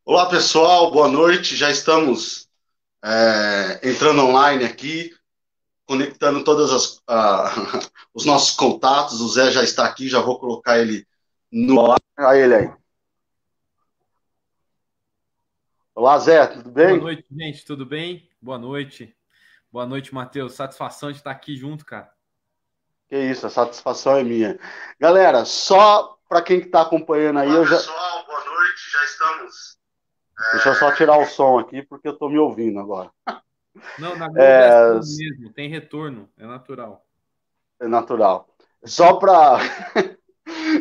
Olá, pessoal, boa noite. Já estamos entrando online aqui, conectando os nossos contatos. O Zé já está aqui, já vou colocar ele no ar. Olha ele aí. Olá, Zé, tudo Boa bem? noite, gente. Tudo bem? Boa noite. Boa noite, Matheus. Satisfação de estar aqui junto, cara. Que isso, a satisfação é minha. Galera, só para quem está acompanhando aí, Olá, pessoal. Boa noite. Já estamos. Deixa eu só tirar o som aqui, porque eu estou me ouvindo agora. Não, na Globo é É, assim mesmo. Tem retorno. É natural. é natural. Só para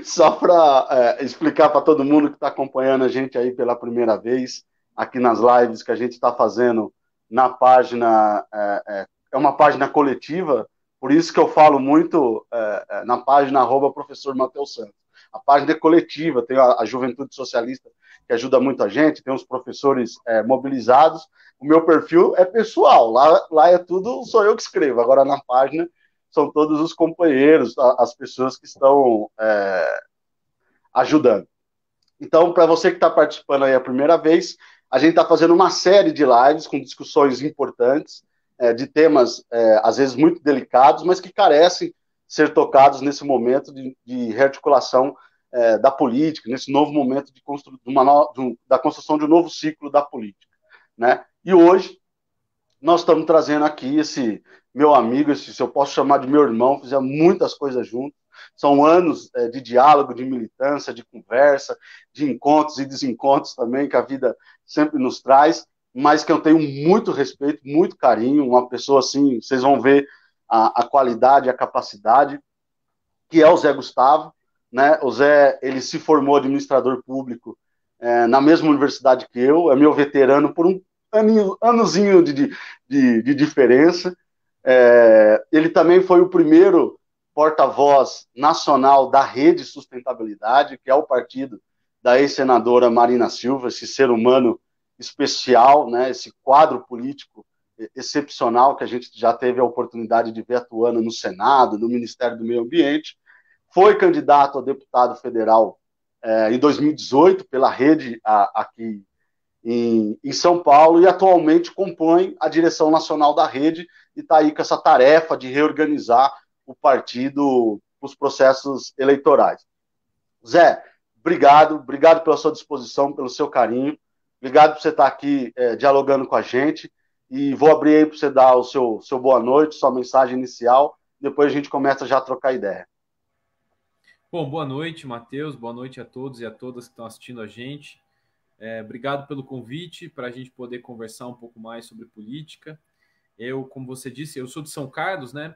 Só para explicar para todo mundo que está acompanhando a gente aí pela primeira vez, aqui nas lives que a gente está fazendo na página, é uma página coletiva, por isso que eu falo muito na página professor Matheus Santos. A página é coletiva, tem a Juventude Socialista que ajuda muito a gente, tem os professores mobilizados. O meu perfil é pessoal, lá é tudo, sou eu que escrevo. Agora na página são todos os companheiros, as pessoas que estão ajudando. Então, para você que está participando aí a primeira vez, a gente está fazendo uma série de lives com discussões importantes, de temas, às vezes, muito delicados, mas que carecem ser tocados nesse momento de rearticulação da política, nesse novo momento da construção de um novo ciclo da política. Né? E hoje, nós estamos trazendo aqui esse meu amigo, se eu posso chamar de meu irmão, fizemos muitas coisas juntos. São anos de diálogo, de militância, de conversa, de encontros e desencontros também, que a vida sempre nos traz, mas que eu tenho muito respeito, muito carinho. Uma pessoa assim, vocês vão ver a qualidade, a capacidade, que é o Zé Gustavo. Né? O Zé, ele se formou administrador público na mesma universidade que eu, é meu veterano por um anozinho de diferença. Ele também foi o primeiro porta-voz nacional da Rede Sustentabilidade, que é o partido da ex-senadora Marina Silva, esse ser humano especial, né, esse quadro político excepcional que a gente já teve a oportunidade de ver atuando no Senado, no Ministério do Meio Ambiente. Foi candidato a deputado federal em 2018 pela rede aqui em São Paulo e atualmente compõe a direção nacional da rede e está aí com essa tarefa de reorganizar o partido para os processos eleitorais. Zé, obrigado pela sua disposição, pelo seu carinho, obrigado por você estar aqui dialogando com a gente e vou abrir aí para você dar o seu boa noite, sua mensagem inicial, depois a gente começa já a trocar ideia. Bom, boa noite, Matheus. Boa noite a todos e a todas que estão assistindo a gente. Obrigado pelo convite para a gente poder conversar um pouco mais sobre política. Eu, como você disse, eu sou de São Carlos, né?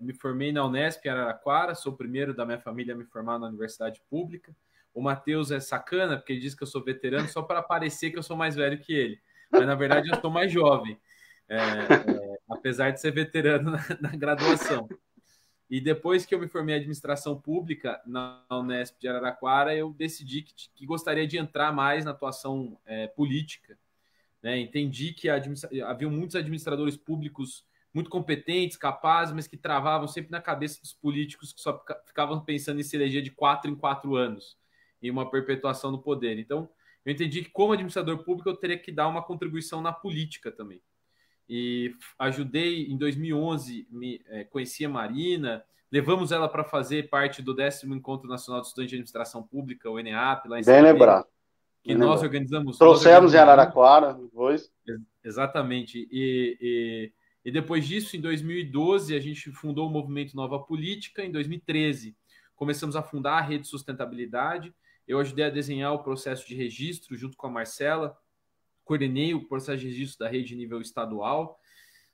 Me formei na Unesp em Araraquara, sou o primeiro da minha família a me formar na universidade pública. O Matheus é sacana, porque ele diz que eu sou veterano só para parecer que eu sou mais velho que ele. Mas, na verdade, eu sou mais jovem, apesar de ser veterano na graduação. E depois que eu me formei em administração pública na Unesp de Araraquara, eu decidi que gostaria de entrar mais na atuação política, né? Entendi que havia muitos administradores públicos muito competentes, capazes, mas que travavam sempre na cabeça dos políticos que só ficavam pensando em se eleger de 4 em 4 anos e uma perpetuação no poder. Então, eu entendi que, como administrador público, eu teria que dar uma contribuição na política também. E ajudei em 2011, conheci a Marina, levamos ela para fazer parte do 10º Encontro Nacional de Estudantes de Administração Pública, o ENEAP, lá em Bem Saquarema, lembrado, que bem nós lembrado. organizamos, Trouxemos em juntos. Araraquara, depois. Exatamente. E depois disso, em 2012, a gente fundou o movimento Nova Política. Em 2013, começamos a fundar a Rede Sustentabilidade. Eu ajudei a desenhar o processo de registro junto com a Marcela, coordenei o processo de registro da rede em nível estadual.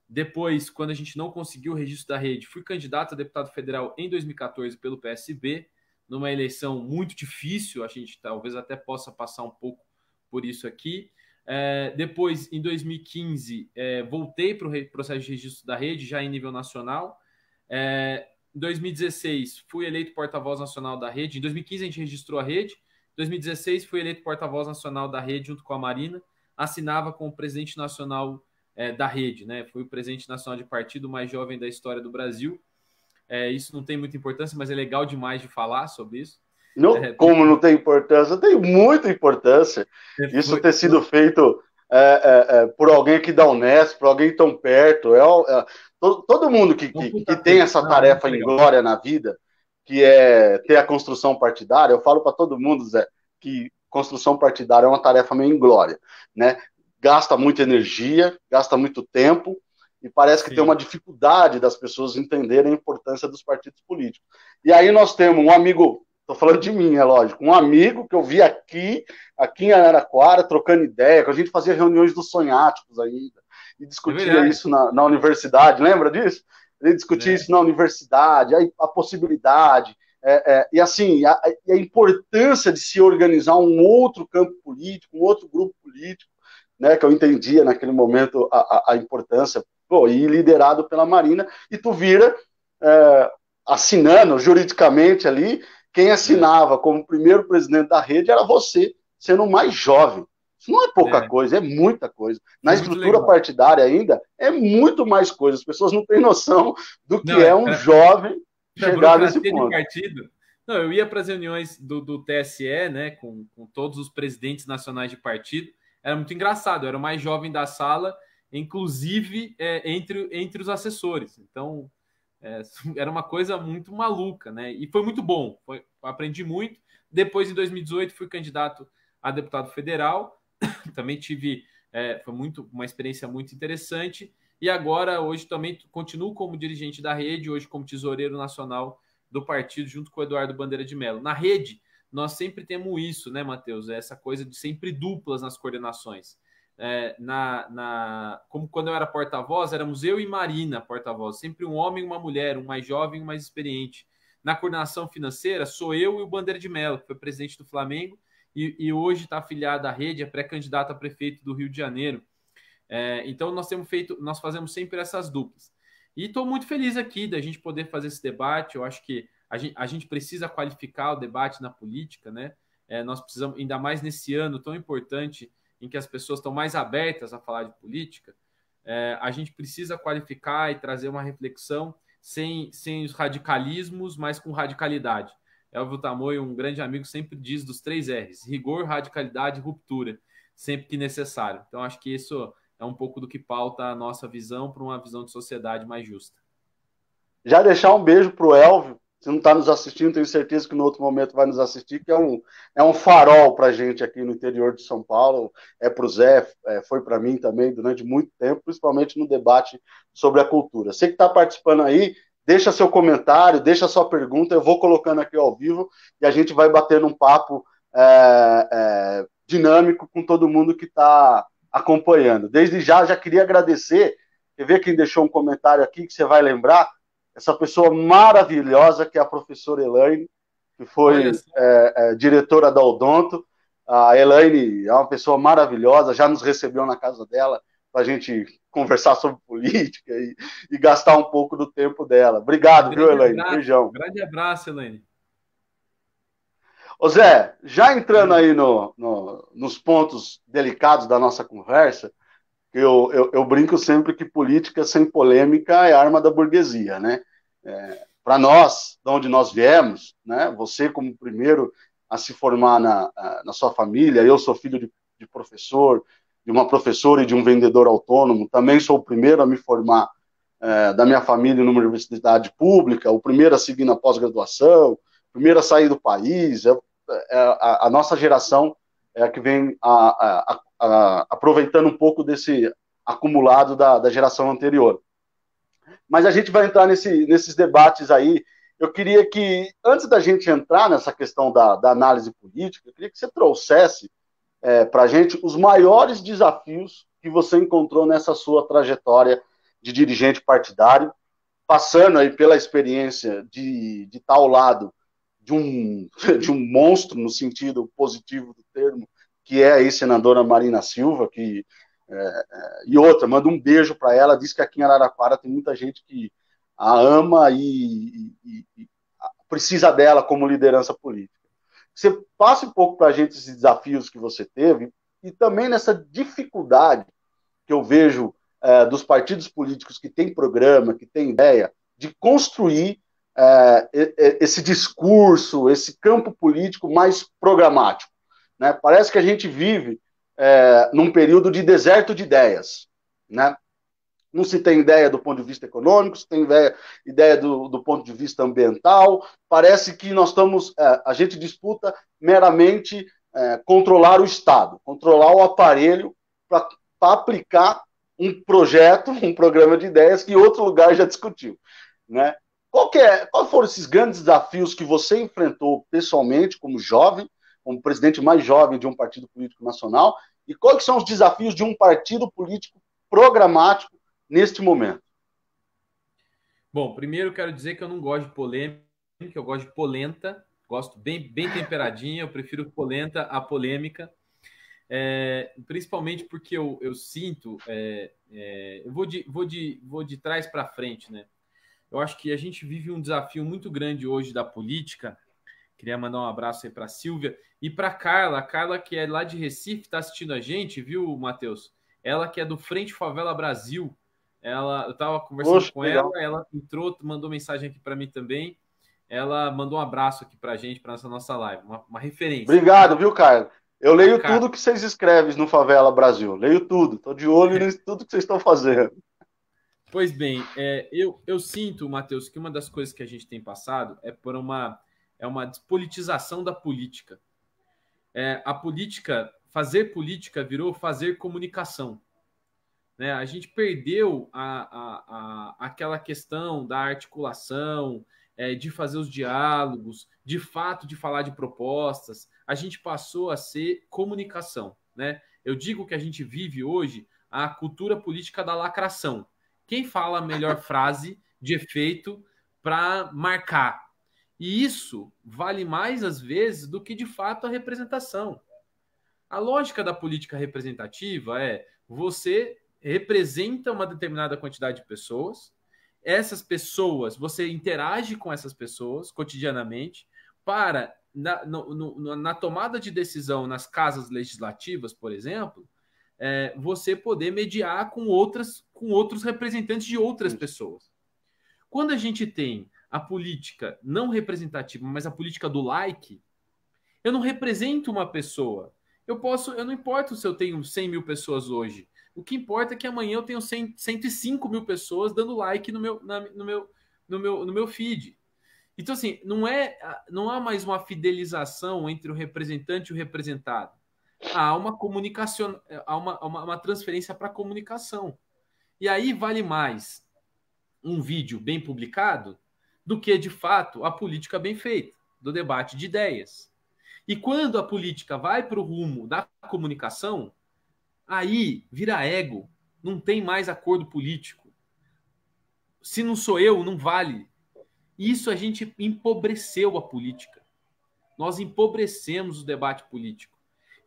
Depois, quando a gente não conseguiu o registro da rede, fui candidato a deputado federal em 2014 pelo PSB, numa eleição muito difícil, a gente talvez até possa passar um pouco por isso aqui. Depois, em 2015, voltei para o processo de registro da rede, já em nível nacional. Em 2016, fui eleito porta-voz nacional da rede. Em 2015, a gente registrou a rede. Em 2016, fui eleito porta-voz nacional da rede junto com a Marina. Assinava com o presidente nacional da rede, né? Fui o presidente nacional de partido mais jovem da história do Brasil. Isso não tem muita importância, mas é legal demais de falar sobre isso. Não, como não tem importância? Tem muita importância. Isso ter sido feito por alguém aqui da Unesp, por alguém tão perto. Todo mundo que tem essa tarefa inglória na vida, que é ter a construção partidária, eu falo para todo mundo, Zé, que construção partidária é uma tarefa meio inglória, né? Gasta muita energia, gasta muito tempo, e parece que tem uma dificuldade das pessoas entenderem a importância dos partidos políticos. E aí nós temos um amigo, estou falando de mim, é lógico, um amigo que eu vi aqui em Araraquara, trocando ideia, que a gente fazia reuniões dos sonháticos ainda, e discutia isso na universidade, lembra disso? Ele discutia isso na universidade, a possibilidade, e assim, a importância de se organizar um outro campo político, um outro grupo político, né, que eu entendia naquele momento a importância, e liderado pela Marina, e tu vira assinando juridicamente ali, quem assinava como primeiro presidente da rede era você, sendo o mais jovem. Isso não é pouca coisa, é muita coisa. Na estrutura partidária ainda, é muito mais coisa. As pessoas não têm noção do que é um jovem chegar nesse ponto. Partido. Não, eu ia para as reuniões do TSE, né, com todos os presidentes nacionais de partido. Era muito engraçado, eu era o mais jovem da sala, inclusive entre os assessores. Então, era uma coisa muito maluca, né? E foi muito bom, aprendi muito. Depois, em 2018, fui candidato a deputado federal. Também tive, foi uma experiência muito interessante. E agora, hoje, também continuo como dirigente da rede, hoje como tesoureiro nacional do partido, junto com o Eduardo Bandeira de Mello. Na rede, nós sempre temos isso, né, Matheus? Essa coisa de sempre duplas nas coordenações. Como quando eu era porta-voz, éramos eu e Marina porta-voz, sempre um homem e uma mulher, um mais jovem e um mais experiente. Na coordenação financeira, sou eu e o Bandeira de Mello, que foi presidente do Flamengo, e hoje está afiliado à rede, é pré-candidato a prefeito do Rio de Janeiro. Então nós fazemos sempre essas duplas. E estou muito feliz aqui da gente poder fazer esse debate. Eu acho que a gente precisa qualificar o debate na política, né? Nós precisamos, ainda mais nesse ano tão importante em que as pessoas estão mais abertas a falar de política, a gente precisa qualificar e trazer uma reflexão sem os radicalismos, mas com radicalidade. Elvio Tamoio, um grande amigo, sempre diz dos 3 R's: rigor, radicalidade e ruptura, sempre que necessário. Então, acho que isso é um pouco do que pauta a nossa visão para uma visão de sociedade mais justa. Já deixar um beijo para o Elvio, se não está nos assistindo, tenho certeza que no outro momento vai nos assistir, que é um farol para a gente aqui no interior de São Paulo, para o Zé, foi para mim também durante muito tempo, principalmente no debate sobre a cultura. Você que está participando aí, deixa seu comentário, deixa sua pergunta, eu vou colocando aqui ao vivo e a gente vai batendo um papo dinâmico com todo mundo que está acompanhando. Desde já queria agradecer, quer ver quem deixou um comentário aqui que você vai lembrar? Essa pessoa maravilhosa que é a professora Elaine, que foi diretora da Odonto. A Elaine é uma pessoa maravilhosa, já nos recebeu na casa dela para a gente conversar sobre política e gastar um pouco do tempo dela. Obrigado, viu, Elaine? Beijão. Grande abraço, Elaine. Ô Zé, já entrando aí nos pontos delicados da nossa conversa, eu brinco sempre que política sem polêmica é arma da burguesia, né? Para nós, de onde nós viemos, né? Você como primeiro a se formar na sua família, eu sou filho de professor, de uma professora e de um vendedor autônomo, também sou o primeiro a me formar da minha família numa universidade pública, o primeiro a seguir na pós-graduação, o primeiro a sair do país, a nossa geração é a que vem aproveitando um pouco desse acumulado da geração anterior. Mas a gente vai entrar nesses debates aí. Eu queria que, antes da gente entrar nessa questão da análise política, eu queria que você trouxesse para a gente os maiores desafios que você encontrou nessa sua trajetória de dirigente partidário, passando aí pela experiência de estar ao lado de um monstro, no sentido positivo do termo, que é a ex-senadora Marina Silva, e outra, manda um beijo para ela, diz que aqui em Araraquara tem muita gente que a ama e precisa dela como liderança política. Você passa um pouco para a gente esses desafios que você teve e também nessa dificuldade que eu vejo dos partidos políticos que têm programa, que têm ideia, de construir esse discurso, esse campo político mais programático, né? Parece que a gente vive num período de deserto de ideias, né? Não se tem ideia do ponto de vista econômico, se tem ideia do ponto de vista ambiental. Parece que nós estamos, a gente disputa meramente controlar o Estado, controlar o aparelho para aplicar um projeto, um programa de ideias que outro lugar já discutiu, né? Qual foram esses grandes desafios que você enfrentou pessoalmente, como jovem, como presidente mais jovem de um partido político nacional, e quais são os desafios de um partido político programático neste momento? Bom, primeiro eu quero dizer que eu não gosto de polêmica, eu gosto de polenta, gosto bem temperadinha, eu prefiro polenta à polêmica, principalmente porque eu sinto, eu vou de trás para frente, né? Eu acho que a gente vive um desafio muito grande hoje da política. Queria mandar um abraço aí para a Silvia e para a Carla, que é lá de Recife, está assistindo a gente, viu, Matheus? Ela que é do Frente Favela Brasil. Eu estava conversando Poxa, com legal. ela entrou, mandou mensagem aqui para mim também. Ela mandou um abraço aqui para a gente, para essa nossa live, uma referência. Obrigado, viu, Caio? Eu A leio Carla. tudo que vocês escrevem no Favela Brasil. Leio tudo. Estou de olho em tudo que vocês estão fazendo. Pois bem, eu sinto, Matheus, que uma das coisas que a gente tem passado é uma despolitização da política. A política, fazer política virou fazer comunicação. Né? A gente perdeu aquela questão da articulação, de fazer os diálogos, de fato de falar de propostas. A gente passou a ser comunicação. Né? Eu digo que a gente vive hoje a cultura política da lacração. Quem fala a melhor frase de efeito para marcar? E isso vale mais às vezes do que de fato a representação. A lógica da política representativa é você representa uma determinada quantidade de pessoas, essas pessoas, você interage com essas pessoas cotidianamente para, na tomada de decisão nas casas legislativas, por exemplo, você poder mediar com outros representantes de outras pessoas. Quando a gente tem a política não representativa, mas a política do like, eu não represento uma pessoa. Eu não importo se eu tenho 100 mil pessoas hoje. O que importa é que amanhã eu tenho 105 mil pessoas dando like no meu feed. Então, assim, não há mais uma fidelização entre o representante e o representado. Há uma comunicação, há uma transferência para a comunicação. E aí vale mais um vídeo bem publicado do que, de fato, a política bem feita, do debate de ideias. E quando a política vai para o rumo da comunicação, aí vira ego, não tem mais acordo político. Se não sou eu, não vale. Isso a gente empobreceu a política. Nós empobrecemos o debate político.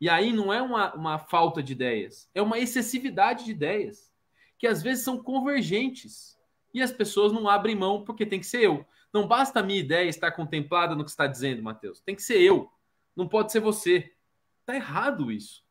E aí não é uma falta de ideias, é uma excessividade de ideias, que às vezes são convergentes. E as pessoas não abrem mão porque tem que ser eu. Não basta a minha ideia estar contemplada no que está dizendo, Matheus. Tem que ser eu. Não pode ser você. Está errado isso.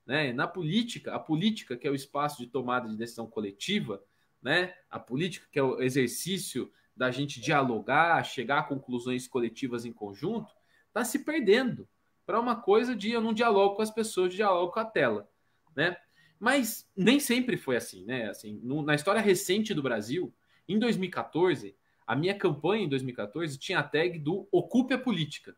Né? Na política, a política, que é o espaço de tomada de decisão coletiva, né? A política, que é o exercício da gente dialogar, chegar a conclusões coletivas em conjunto, está se perdendo para uma coisa de eu não dialogo com as pessoas, eu dialogo com a tela. Né? Mas nem sempre foi assim. Né? Assim, na história recente do Brasil, em 2014, a minha campanha em 2014 tinha a tag do Ocupe a Política.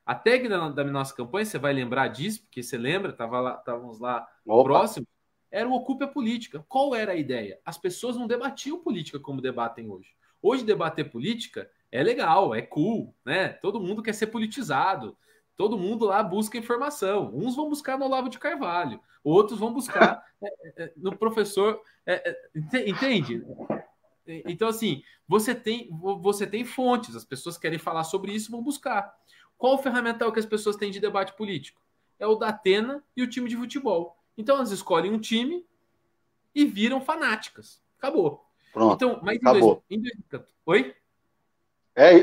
A tag da nossa campanha, você vai lembrar disso, porque você lembra, estávamos lá próximos, era o Ocupe a Política. Qual era a ideia? As pessoas não debatiam política como debatem hoje. Hoje, debater política é legal, é cool, né? Todo mundo quer ser politizado, todo mundo lá busca informação. Uns vão buscar no Olavo de Carvalho, outros vão buscar no professor. Entende? Então, assim, você tem fontes, as pessoas querem falar sobre isso, vão buscar. Qual o ferramental que as pessoas têm de debate político? É o da Atena e o time de futebol. Então elas escolhem um time e viram fanáticas. Acabou. Pronto, então, mas acabou. Oi?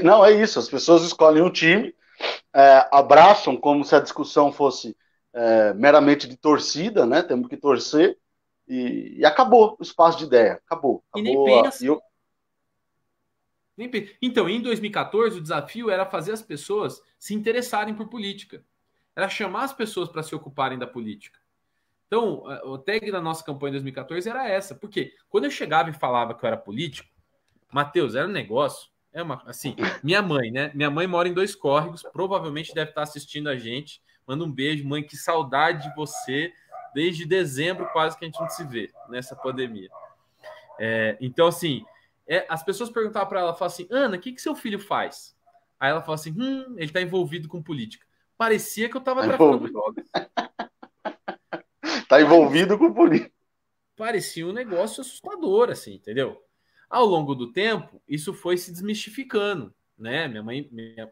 Não, é isso. As pessoas escolhem um time, abraçam como se a discussão fosse meramente de torcida, né? Temos que torcer e acabou o espaço de ideia. Acabou. E nem pensa. Então, em 2014, o desafio era fazer as pessoas se interessarem por política. Era chamar as pessoas para se ocuparem da política. Então, o tag da nossa campanha em 2014 era essa. Porque quando eu chegava e falava que eu era político, Matheus, era um negócio. Assim, minha mãe, né? Minha mãe mora em Dois Córregos, provavelmente deve estar assistindo a gente. Manda um beijo, mãe, que saudade de você. Desde dezembro, quase que a gente não se vê nessa pandemia. Então, assim, as pessoas perguntavam para ela, falavam assim, Ana, o que seu filho faz? Aí ela falava assim, ele está envolvido com política. Parecia que eu estava traficando drogas. Está envolvido com política. Parecia um negócio assustador, assim, entendeu? Ao longo do tempo, isso foi se desmistificando, né?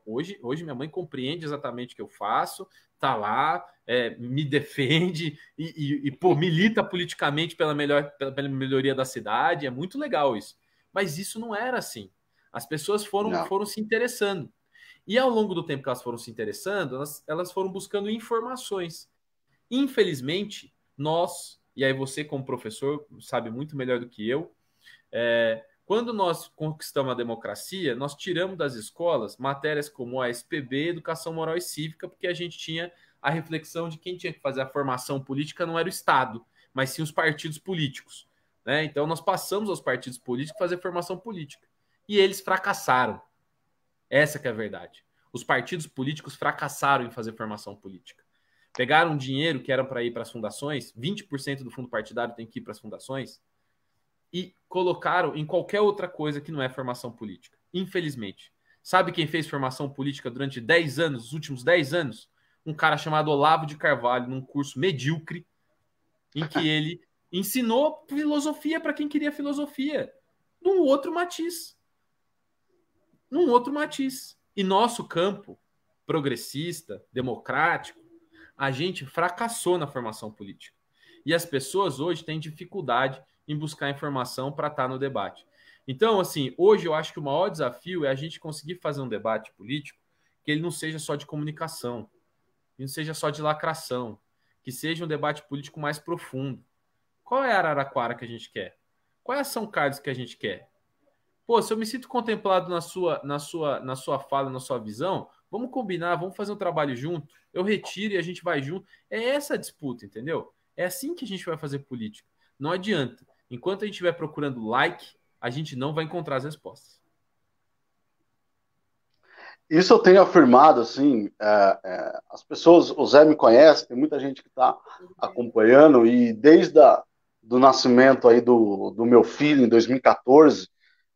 Hoje minha mãe compreende exatamente o que eu faço, tá lá, me defende pô, milita politicamente pela melhoria da cidade. É muito legal isso. Mas isso não era assim. As pessoas foram se interessando. E ao longo do tempo que elas foram se interessando, elas foram buscando informações. Infelizmente, e aí você como professor sabe muito melhor do que eu, quando nós conquistamos a democracia, nós tiramos das escolas matérias como a SPB, Educação Moral e Cívica, porque a gente tinha a reflexão de quem tinha que fazer a formação política não era o Estado, mas sim os partidos políticos. Né? Então nós passamos aos partidos políticos fazer formação política. E eles fracassaram. Essa que é a verdade. Os partidos políticos fracassaram em fazer formação política. Pegaram dinheiro que era para ir para as fundações, 20% do fundo partidário tem que ir para as fundações, e colocaram em qualquer outra coisa que não é formação política. Infelizmente. Sabe quem fez formação política durante 10 anos, os últimos 10 anos? Um cara chamado Olavo de Carvalho, num curso medíocre, em que ele ensinou filosofia para quem queria filosofia, num outro matiz. E nosso campo progressista, democrático, a gente fracassou na formação política. E as pessoas hoje têm dificuldade em buscar informação para estar no debate. Então, assim, hoje eu acho que o maior desafio é a gente conseguir fazer um debate político que ele não seja só de comunicação, que não seja só de lacração, que seja um debate político mais profundo. Qual é a Araraquara que a gente quer? Qual é a São Carlos que a gente quer? Pô, se eu me sinto contemplado na sua fala, na sua visão, vamos combinar, vamos fazer um trabalho junto. Eu retiro e a gente vai junto. É essa a disputa, entendeu? É assim que a gente vai fazer política. Não adianta. Enquanto a gente estiver procurando like, a gente não vai encontrar as respostas. Isso eu tenho afirmado, assim, as pessoas, o Zé me conhece, tem muita gente que está acompanhando, e desde do nascimento aí do meu filho, em 2014,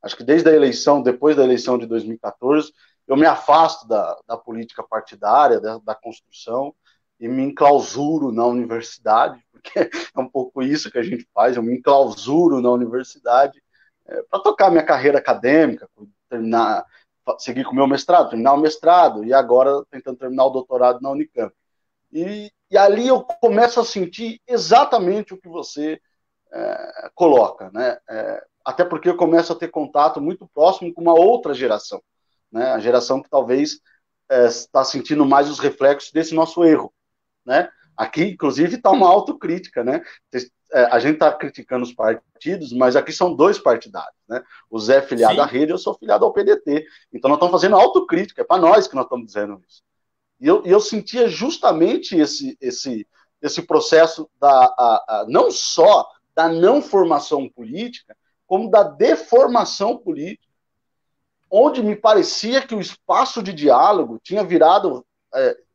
acho que desde a eleição, depois da eleição de 2014, eu me afasto da política partidária, da construção, e me enclausuro na universidade, porque é um pouco isso que a gente faz, eu me enclausuro na universidade para tocar minha carreira acadêmica, seguir com o meu mestrado, terminar o mestrado, e agora tentando terminar o doutorado na Unicamp. E ali eu começo a sentir exatamente o que você coloca, né? Até porque eu começo a ter contato muito próximo com uma outra geração, né? A geração que talvez está sentindo mais os reflexos desse nosso erro, né? Aqui, inclusive, está uma autocrítica, né? A gente está criticando os partidos, mas aqui são dois partidários, né? O Zé é filiado à Rede, eu sou filiado ao PDT. Então, nós estamos fazendo autocrítica, é para nós que nós estamos dizendo isso. E eu sentia justamente esse processo não só da não formação política, como da deformação política, onde me parecia que o espaço de diálogo tinha virado,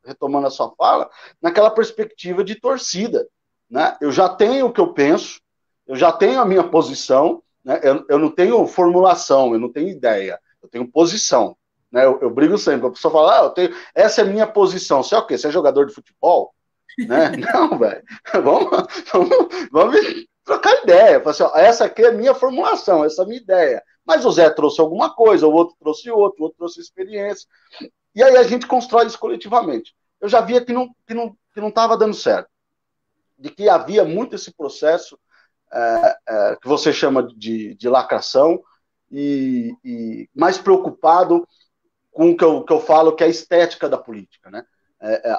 retomando a sua fala, naquela perspectiva de torcida. Né? Eu já tenho o que eu penso, eu já tenho a minha posição, né? Eu não tenho formulação, eu não tenho ideia, eu tenho posição. Né? Eu brigo sempre, a pessoa fala, essa é a minha posição. Você é o quê? Você é jogador de futebol? Né? Não, velho. Vamos trocar ideia. Assim, essa aqui é a minha formulação, essa é a minha ideia. Mas o Zé trouxe alguma coisa, o outro trouxe outro, o outro trouxe experiência. E aí a gente constrói isso coletivamente. Eu já via que não estava dando certo. De que havia muito esse processo que você chama de lacração e mais preocupado com o que eu falo que é a estética da política, né?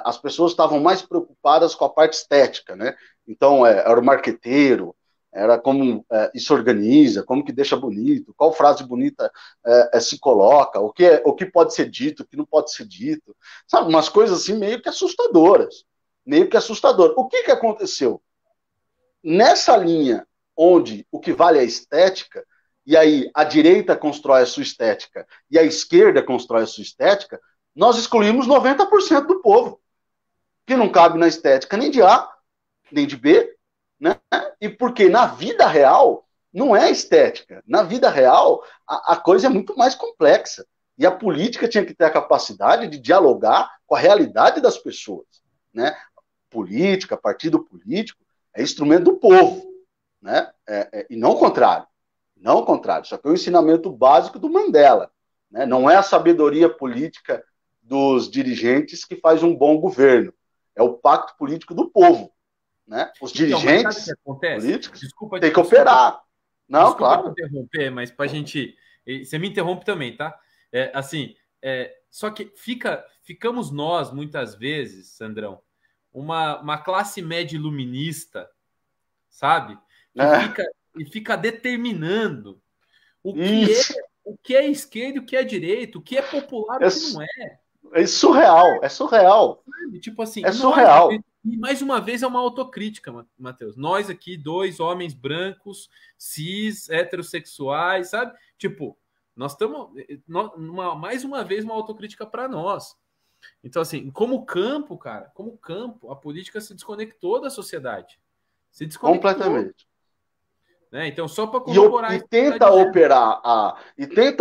As pessoas estavam mais preocupadas com a parte estética, né? Então, era o marqueteiro, Era como isso organiza, como que deixa bonito, qual frase bonita se coloca, o que pode ser dito, o que não pode ser dito, sabe? Umas coisas assim meio que assustadoras, meio que assustadoras. O que aconteceu? Nessa linha onde o que vale é a estética, e aí a direita constrói a sua estética e a esquerda constrói a sua estética, nós excluímos 90% do povo, que não cabe na estética nem de A, nem de B, né? E porque na vida real não é estética. Na vida real, a coisa é muito mais complexa. E a política tinha que ter a capacidade de dialogar com a realidade das pessoas, né? Política, partido político, é instrumento do povo, né? E não o contrário. Não o contrário. Isso aqui é o ensinamento básico do Mandela, né? Não é a sabedoria política dos dirigentes que faz um bom governo. É o pacto político do povo, né? Os dirigentes políticos têm que operar. Não, desculpa claro. Interromper, mas para a gente... Você me interrompe também, tá? Só que ficamos nós, muitas vezes, Sandrão, uma classe média iluminista, sabe? Que fica determinando o que é esquerda e o que é direita, o que é popular e o que não é. É surreal, é surreal. Tipo assim, é surreal. E mais uma vez é uma autocrítica, Matheus. Nós aqui, dois homens brancos, cis, heterossexuais, sabe? Tipo, nós estamos mais uma vez uma autocrítica para nós. Então, assim, como campo, cara, a política se desconectou da sociedade. Se desconectou. Completamente. Né? Então, só para corroborar... E tenta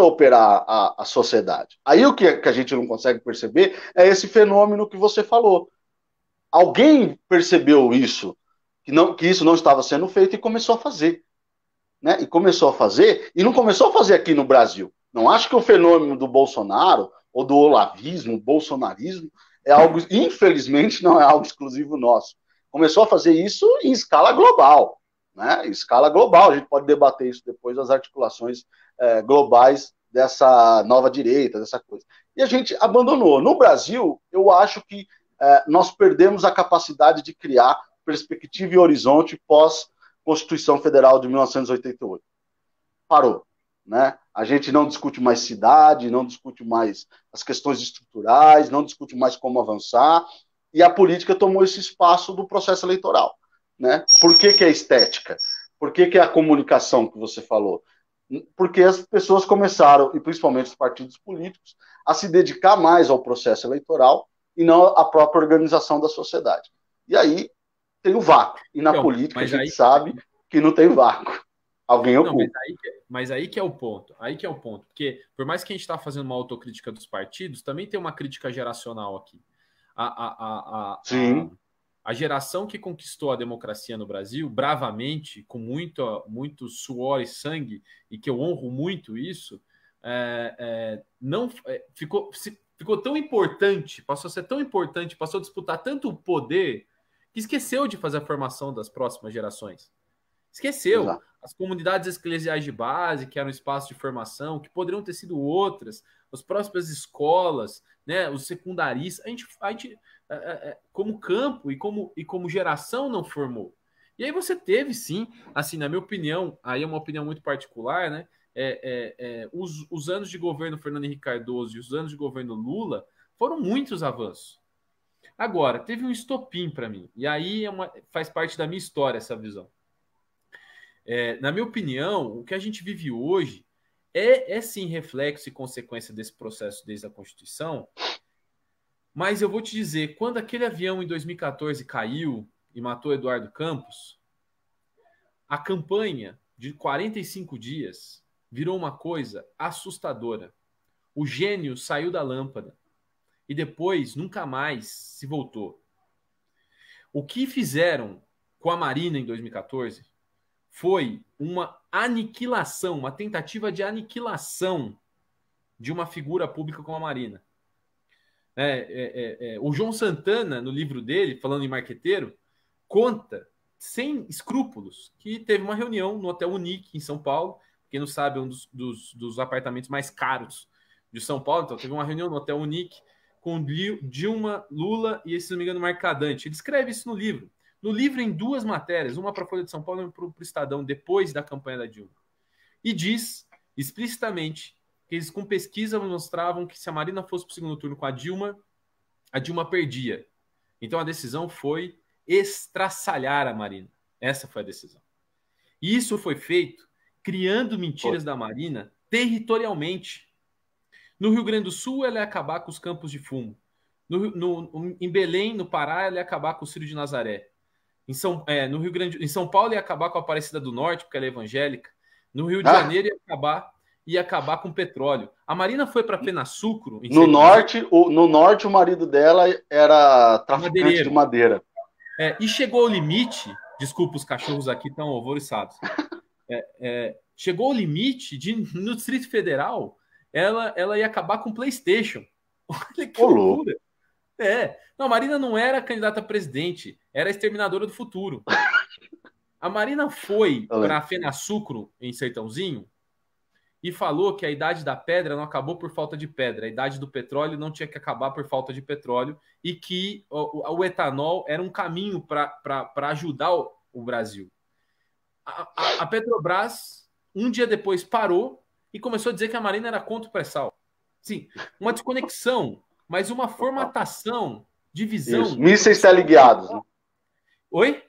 operar a sociedade. Aí o que a gente não consegue perceber é esse fenômeno que você falou. Alguém percebeu isso, que isso não estava sendo feito e começou a fazer. Né? E começou a fazer, e não começou a fazer aqui no Brasil. Não acho que o fenômeno do Bolsonaro, ou do olavismo, bolsonarismo, é algo, infelizmente, não é algo exclusivo nosso. Começou a fazer isso em escala global. Né? Em escala global, a gente pode debater isso depois, as articulações globais dessa nova direita, dessa coisa. E a gente abandonou. No Brasil, eu acho que nós perdemos a capacidade de criar perspectiva e horizonte pós-Constituição Federal de 1988. Parou. Né? A gente não discute mais cidade, não discute mais as questões estruturais, não discute mais como avançar, e a política tomou esse espaço do processo eleitoral. Né? Por que é estética? Por que é a comunicação que você falou? Porque as pessoas começaram, e principalmente os partidos políticos, a se dedicar mais ao processo eleitoral e não à própria organização da sociedade. E aí tem o vácuo. E na política a gente sabe que não tem vácuo. Alguém ocupa. Mas aí que é o ponto. Aí que é o ponto. Porque por mais que a gente está fazendo uma autocrítica dos partidos, também tem uma crítica geracional aqui. A geração que conquistou a democracia no Brasil, bravamente, com muito suor e sangue, e que eu honro muito isso, ficou tão importante, passou a ser tão importante, passou a disputar tanto poder, que esqueceu de fazer a formação das próximas gerações. Esqueceu. Exato. As comunidades eclesiais de base, que eram espaços de formação, que poderiam ter sido outras, as próprias escolas, né, os secundaristas, a gente como campo e como geração não formou. E aí você teve, sim, assim, na minha opinião, aí é uma opinião muito particular, né, os anos de governo Fernando Henrique Cardoso e os anos de governo Lula foram muitos avanços. Agora, teve um estopim para mim, e aí faz parte da minha história essa visão. Na minha opinião, o que a gente vive hoje é sim reflexo e consequência desse processo desde a Constituição, mas eu vou te dizer, quando aquele avião em 2014 caiu e matou Eduardo Campos, a campanha de 45 dias virou uma coisa assustadora. O gênio saiu da lâmpada e depois nunca mais se voltou. O que fizeram com a Marina em 2014 foi uma aniquilação, uma tentativa de aniquilação de uma figura pública como a Marina. O João Santana, no livro dele, falando em marqueteiro, conta, sem escrúpulos, que teve uma reunião no Hotel Unique, em São Paulo. Quem não sabe, é um dos apartamentos mais caros de São Paulo. Então, teve uma reunião no Hotel Unique com Dilma, Lula e, se não me engano, Mercadante. Ele escreve isso no livro. no livro em 2 matérias, uma para a Folha de São Paulo e uma para o Estadão, depois da campanha da Dilma. E diz explicitamente que eles com pesquisa mostravam que se a Marina fosse para o segundo turno com a Dilma perdia. Então a decisão foi estraçalhar a Marina. Essa foi a decisão. E isso foi feito criando mentiras da Marina territorialmente. No Rio Grande do Sul, ela ia acabar com os campos de fumo. Em Belém, no Pará, ela ia acabar com o Círio de Nazaré. Em São Paulo, ia acabar com a Aparecida do Norte, porque ela é evangélica. No Rio de Janeiro, ia acabar com o petróleo. A Marina foi para Penasucro. No norte, o marido dela era traficante de madeira. E chegou ao limite, desculpa, os cachorros aqui estão alvoroçados. Chegou ao limite no Distrito Federal, ela ia acabar com o PlayStation. Olha que loucura. Não, a Marina não era candidata a presidente, era a exterminadora do futuro. A Marina foi para Penasucro, em Sertãozinho, e falou que a idade da pedra não acabou por falta de pedra, a idade do petróleo não tinha que acabar por falta de petróleo, e que o etanol era um caminho para ajudar o Brasil. A Petrobras, um dia depois, parou e começou a dizer que a Marina era contra o pré-sal. Sim, uma desconexão, mas uma formatação de visão. Isso. Mísseis teleguiados. Né? Oi?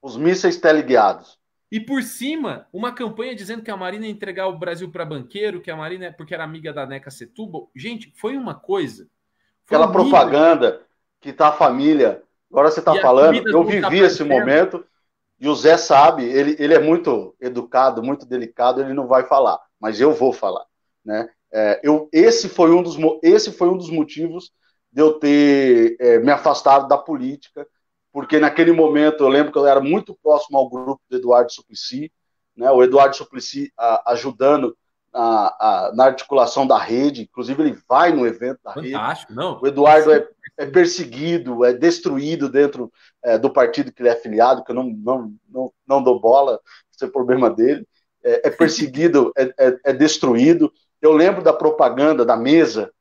Os mísseis teleguiados. E por cima, uma campanha dizendo que a Marina ia entregar o Brasil para banqueiro, que a Marina, porque era amiga da Neca Setúbal. Gente, foi uma coisa. Aquela propaganda que tá a família. Agora você está falando, eu vivi esse momento, e o Zé sabe, ele é muito educado, muito delicado, ele não vai falar, mas eu vou falar. Né? Esse foi um dos motivos de eu ter me afastado da política, porque naquele momento eu lembro que eu era muito próximo ao grupo do Eduardo Suplicy, né? O Eduardo Suplicy ajudando na articulação da rede, inclusive ele vai no evento da Fantástico, rede. Não. O Eduardo é perseguido, é destruído dentro do partido que ele é afiliado, que eu não dou bola, isso é problema dele. É perseguido, é destruído. Eu lembro da propaganda da mesa,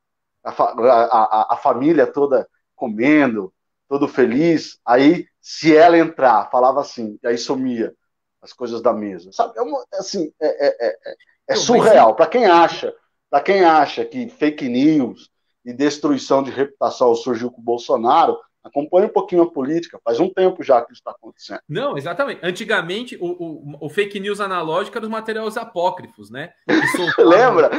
a família toda comendo, todo feliz, aí se ela entrar, falava assim, e aí sumia as coisas da mesa, sabe? É surreal. Para quem acha que fake news e destruição de reputação surgiu com o Bolsonaro, acompanha um pouquinho a política, faz um tempo já que isso está acontecendo. Não, exatamente. Antigamente, o fake news analógico era os materiais apócrifos, né? Lembra?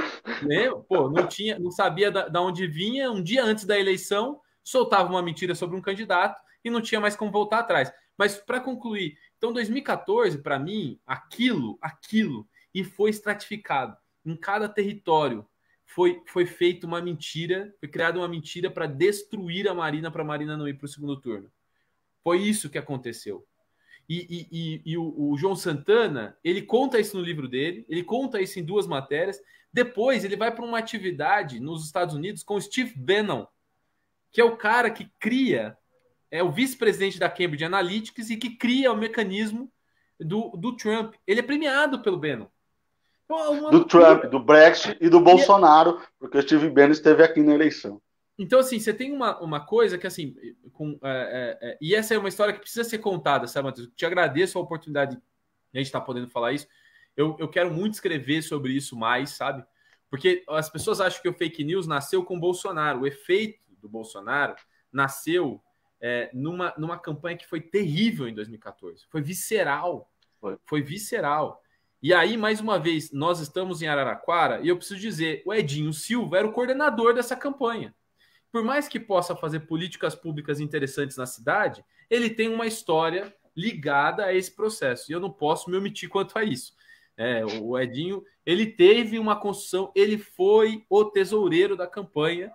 Lembra? Pô, não sabia de onde vinha, um dia antes da eleição, soltava uma mentira sobre um candidato e não tinha mais como voltar atrás. Mas, para concluir, então 2014, para mim, aquilo, e foi estratificado. Em cada território foi feita uma mentira, foi criada uma mentira para destruir a Marina, para a Marina não ir para o segundo turno. Foi isso que aconteceu. E o João Santana, ele conta isso no livro dele, ele conta isso em 2 matérias. Depois, ele vai para uma atividade nos Estados Unidos com o Steve Bannon, que é o cara que cria, é o vice-presidente da Cambridge Analytica e que cria o mecanismo do Trump. Ele é premiado pelo Bannon. Do Trump, do Brexit e do Bolsonaro, porque o Steve Bannon esteve aqui na eleição. Então, assim, você tem uma coisa que, assim, e essa é uma história que precisa ser contada, sabe, Matheus? Te agradeço a oportunidade de a gente estar podendo falar isso. Eu quero muito escrever sobre isso mais, sabe? Porque as pessoas acham que o fake news nasceu com o Bolsonaro. O efeito do Bolsonaro nasceu numa campanha que foi terrível em 2014. Foi visceral. Foi visceral. E aí, mais uma vez, nós estamos em Araraquara e eu preciso dizer, o Edinho Silva era o coordenador dessa campanha. Por mais que possa fazer políticas públicas interessantes na cidade, ele tem uma história ligada a esse processo. E eu não posso me omitir quanto a isso. O Edinho, ele teve uma construção, ele foi o tesoureiro da campanha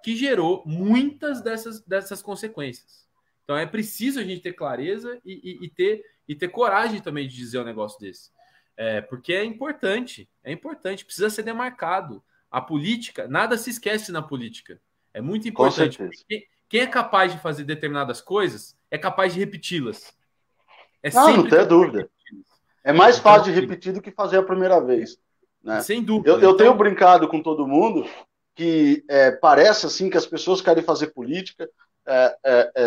que gerou muitas dessas consequências. Então é preciso a gente ter clareza e ter coragem também de dizer um negócio desse. Porque é importante, precisa ser demarcado. A política, nada se esquece na política. É muito importante. Quem é capaz de fazer determinadas coisas é capaz de repeti-las. Não tem dúvida. É mais fácil de repetir do que fazer a primeira vez. Né? Sem dúvida. Eu tenho brincado com todo mundo que parece assim que as pessoas querem fazer política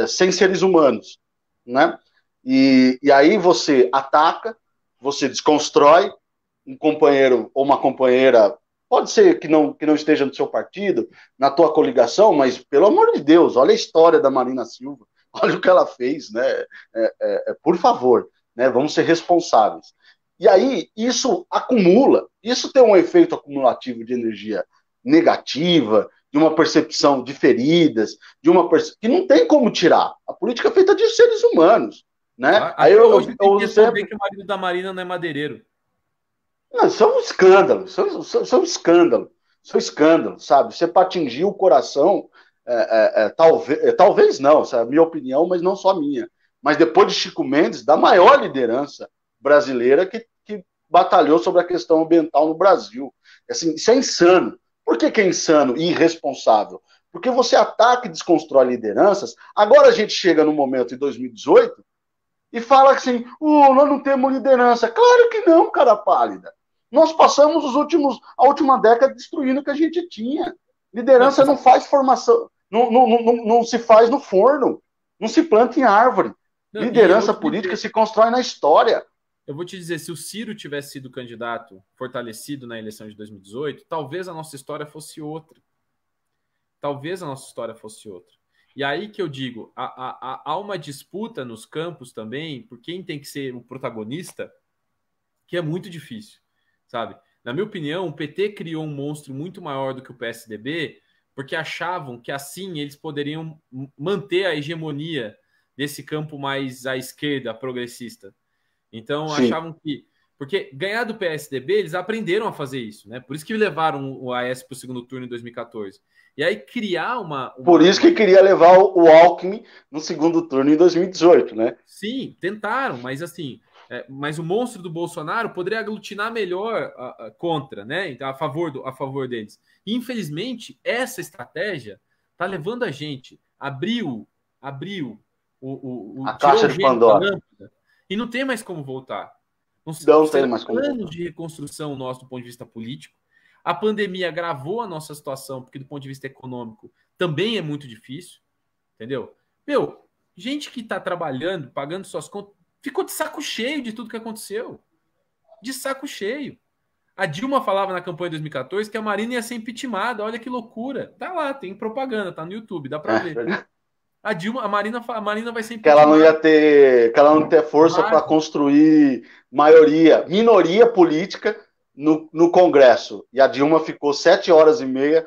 sem seres humanos. né? E aí você ataca, você desconstrói um companheiro ou uma companheira, pode ser que não esteja no seu partido, na tua coligação, mas pelo amor de Deus, olha a história da Marina Silva, olha o que ela fez, né? Por favor, né? Vamos ser responsáveis. E aí isso acumula, isso tem um efeito acumulativo de energia negativa, de uma percepção de feridas, que não tem como tirar. A política é feita de seres humanos, né? Aí hoje tem que resolver que o marido da Marina não é madeireiro. Não, isso é um escândalo, isso é um escândalo, isso é um escândalo, sabe? Você para atingir o coração, talvez não, essa é a minha opinião, mas não só a minha. Mas depois de Chico Mendes, da maior liderança brasileira que batalhou sobre a questão ambiental no Brasil. Assim, isso é insano. Por que é insano e irresponsável? Porque você ataca e desconstrói lideranças. Agora a gente chega no momento, em 2018, e fala assim, nós não temos liderança. Claro que não, cara pálida. Nós passamos a última década destruindo o que a gente tinha. Liderança não faz formação, não se faz no forno, não se planta em árvore. Liderança política se constrói na história. Eu vou te dizer, se o Ciro tivesse sido candidato fortalecido na eleição de 2018, talvez a nossa história fosse outra. Talvez a nossa história fosse outra. E aí que eu digo, há uma disputa nos campos também, por quem tem que ser o protagonista, que é muito difícil, sabe? Na minha opinião, o PT criou um monstro muito maior do que o PSDB, porque achavam que assim eles poderiam manter a hegemonia desse campo mais à esquerda, progressista. Então, sim, achavam que... Porque ganhar do PSDB, eles aprenderam a fazer isso, né? Por isso que levaram o Aécio para o segundo turno em 2014. E aí criar Por isso que queria levar o Alckmin no segundo turno em 2018, né? Sim, tentaram, mas assim... mas o monstro do Bolsonaro poderia aglutinar melhor contra, né? Então, a favor deles. E, infelizmente, essa estratégia está levando a gente... Abriu a caixa de Pandora. Lâmpada, e não tem mais como voltar. Não tem mais como voltar. Anos de reconstrução nosso do ponto de vista político. A pandemia agravou a nossa situação, porque do ponto de vista econômico também é muito difícil, entendeu? Gente que está trabalhando, pagando suas contas, ficou de saco cheio de tudo que aconteceu. De saco cheio. A Dilma falava na campanha de 2014 que a Marina ia ser impeachmentada. Olha que loucura. Tá lá, tem propaganda, tá no YouTube, dá para ver. A Marina vai ser que ela não ia ter força para construir minoria política no Congresso. E a Dilma ficou 7 horas e meia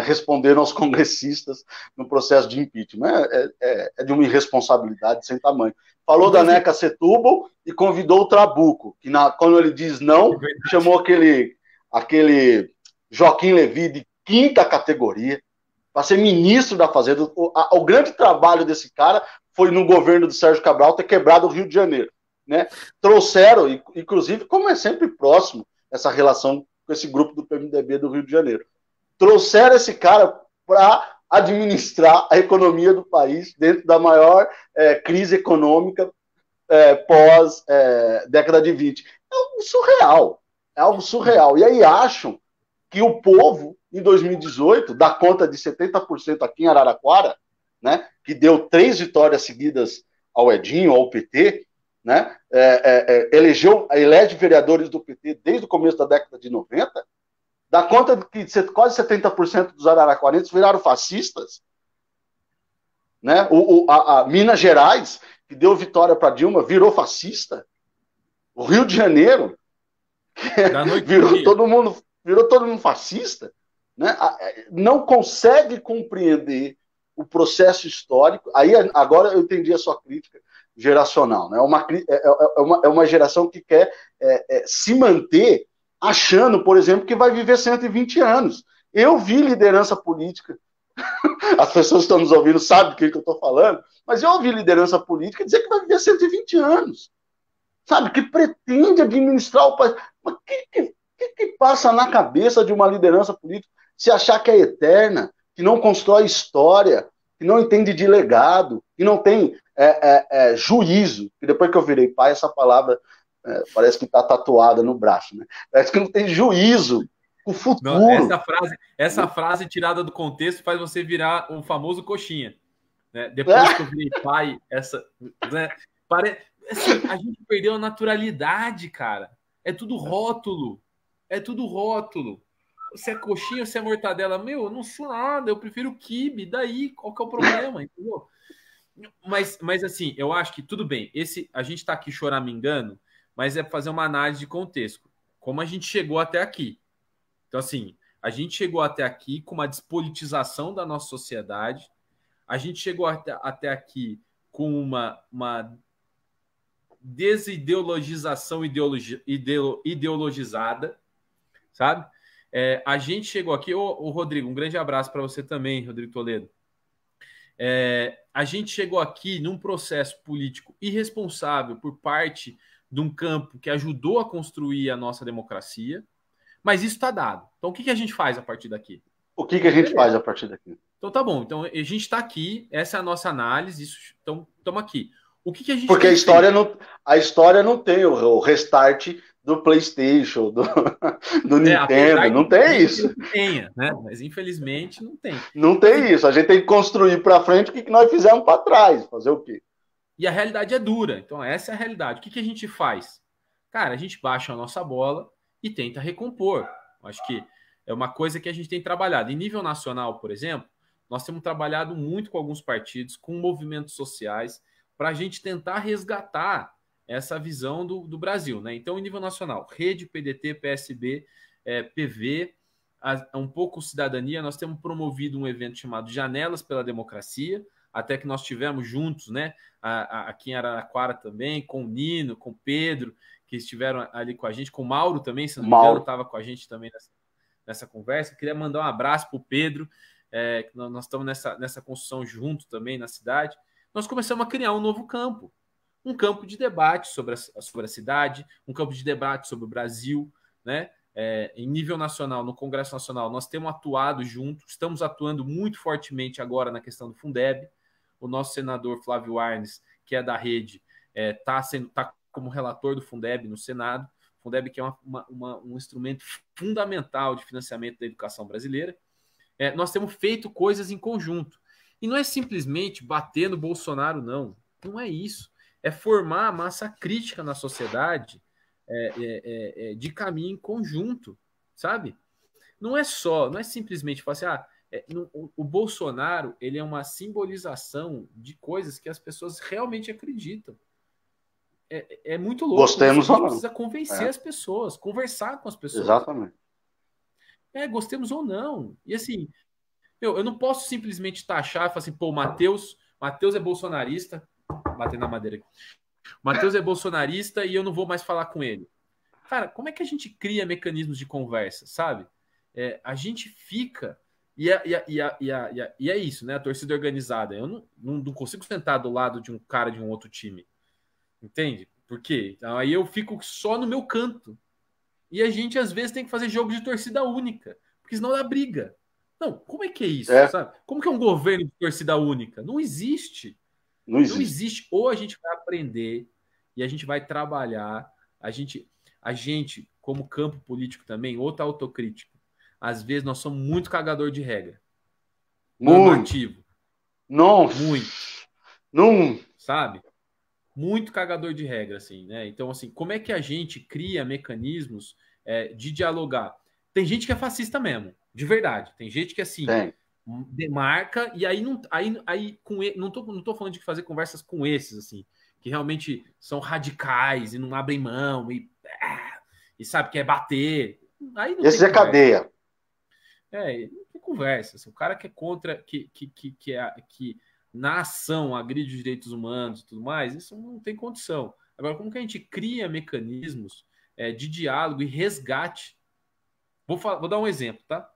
respondendo aos congressistas no processo de impeachment. É de uma irresponsabilidade sem tamanho. Falou da Neca Setúbal e convidou o Trabuco, que quando ele diz não, chamou aquele Joaquim Levy de 5ª categoria, para ser ministro da Fazenda. O grande trabalho desse cara foi, no governo do Sérgio Cabral, ter quebrado o Rio de Janeiro. Né? Trouxeram, inclusive, como é sempre próximo essa relação com esse grupo do PMDB do Rio de Janeiro, trouxeram esse cara para administrar a economia do país dentro da maior crise econômica pós década de 20. É algo surreal. É algo surreal. E aí acham que o povo, em 2018, dá conta de 70% aqui em Araraquara, né, que deu 3 vitórias seguidas ao Edinho, ao PT, né, elege vereadores do PT desde o começo da década de 90, dá conta de que quase 70% dos araraquarenses viraram fascistas, né? A Minas Gerais, que deu vitória para Dilma, virou fascista. O Rio de Janeiro virou todo mundo fascista, né? Não consegue compreender o processo histórico. Aí agora eu entendi a sua crítica geracional, né? É uma geração que quer se manter achando, por exemplo, que vai viver 120 anos. Eu vi liderança política, as pessoas que estão nos ouvindo sabem do que eu estou falando, mas eu ouvi liderança política dizer que vai viver 120 anos, sabe, que pretende administrar o país. Mas o que passa na cabeça de uma liderança política se achar que é eterna, que não constrói história, que não entende de legado, que não tem juízo? E depois que eu virei pai, essa palavra parece que está tatuada no braço, né? Parece que não tem juízo o futuro. Não, essa frase tirada do contexto faz você virar o famoso coxinha. né? Depois que eu virei pai, né? Assim, a gente perdeu a naturalidade, cara. É tudo rótulo. É tudo rótulo. Se é coxinha ou se é mortadela, meu, eu não sou nada, eu prefiro quibe, daí qual que é o problema, entendeu? Mas assim, eu acho que tudo bem. A gente está aqui choramingando, mas é fazer uma análise de contexto. Como a gente chegou até aqui. Então, assim, a gente chegou até aqui com uma despolitização da nossa sociedade, a gente chegou até aqui com uma desideologização ideologizada, sabe? A gente chegou aqui, ô Rodrigo, um grande abraço para você também, Rodrigo Toledo. A gente chegou aqui num processo político irresponsável por parte de um campo que ajudou a construir a nossa democracia, mas isso está dado. Então, o que a gente faz a partir daqui? O que a gente faz a partir daqui? Então, tá bom. Então, a gente está aqui, essa é a nossa análise, então, estamos aqui. O que a gente Porque a história não tem o restart do PlayStation, do Nintendo, não tem isso. Tenha, né? Mas infelizmente não tem. Não tem isso. A gente tem que construir para frente o que nós fizemos para trás. Fazer o quê? E a realidade é dura. Então, essa é a realidade. O que a gente faz? Cara, a gente baixa a nossa bola e tenta recompor. Acho que é uma coisa que a gente tem trabalhado. Em nível nacional, por exemplo, nós temos trabalhado muito com alguns partidos, com movimentos sociais, para a gente tentar resgatar essa visão do Brasil, né? Então, em nível nacional, Rede, PDT, PSB, PV, um pouco cidadania, nós temos promovido um evento chamado Janelas pela Democracia, até que nós tivemos juntos, né? Aqui em Araraquara também, com o Nino, com o Pedro, que estiveram ali com a gente, com o Mauro também, se não me engano, estava com a gente também nessa conversa. Queria mandar um abraço para o Pedro, que nós estamos nessa construção junto também na cidade. Nós começamos a criar um novo campo, um campo de debate sobre a cidade, um campo de debate sobre o Brasil, né? Em nível nacional, no Congresso Nacional, nós temos atuado junto, estamos atuando muito fortemente agora na questão do Fundeb. O nosso senador Flávio Arnes, que é da rede, tá como relator do Fundeb no Senado. O Fundeb que é um instrumento fundamental de financiamento da educação brasileira. Nós temos feito coisas em conjunto. E não é simplesmente bater no Bolsonaro, não. Não é isso. É formar a massa crítica na sociedade de caminho em conjunto, sabe? Não é simplesmente falar assim, o Bolsonaro ele é uma simbolização de coisas que as pessoas realmente acreditam. É muito louco. Gostemos ou não. Precisa convencer as pessoas, conversar com as pessoas. Exatamente. Gostemos ou não. E assim, eu não posso simplesmente taxar e falar assim, pô, Matheus é bolsonarista, bater na madeira aqui. Matheus é bolsonarista e eu não vou mais falar com ele. Cara, como é que a gente cria mecanismos de conversa, sabe? A gente fica... E é isso, né? A torcida organizada. Eu não consigo sentar do lado de um cara de um outro time. Entende? Por quê? Então, aí eu fico só no meu canto. E a gente, às vezes, tem que fazer jogo de torcida única. Porque senão dá briga. Não, como é que é isso, sabe? Como que é um governo de torcida única? Não existe. Não existe. Ou a gente vai aprender e a gente vai trabalhar. A gente como campo político também, outra autocrítica. Às vezes nós somos muito cagador de regra. Normativo. Não. Muito. Não. Sabe? Muito cagador de regra, assim, né? Então, assim, como é que a gente cria mecanismos de dialogar? Tem gente que é fascista mesmo, de verdade. Tem gente que, assim, demarca, e aí não tô falando de fazer conversas com esses, assim, que realmente são radicais e não abrem mão e sabe que é bater. Aí não esse é cadeia. Não tem conversa. Assim, o cara que é contra, que na ação agride os direitos humanos e tudo mais, isso não tem condição. Agora, como que a gente cria mecanismos de diálogo e resgate? Vou dar um exemplo, tá?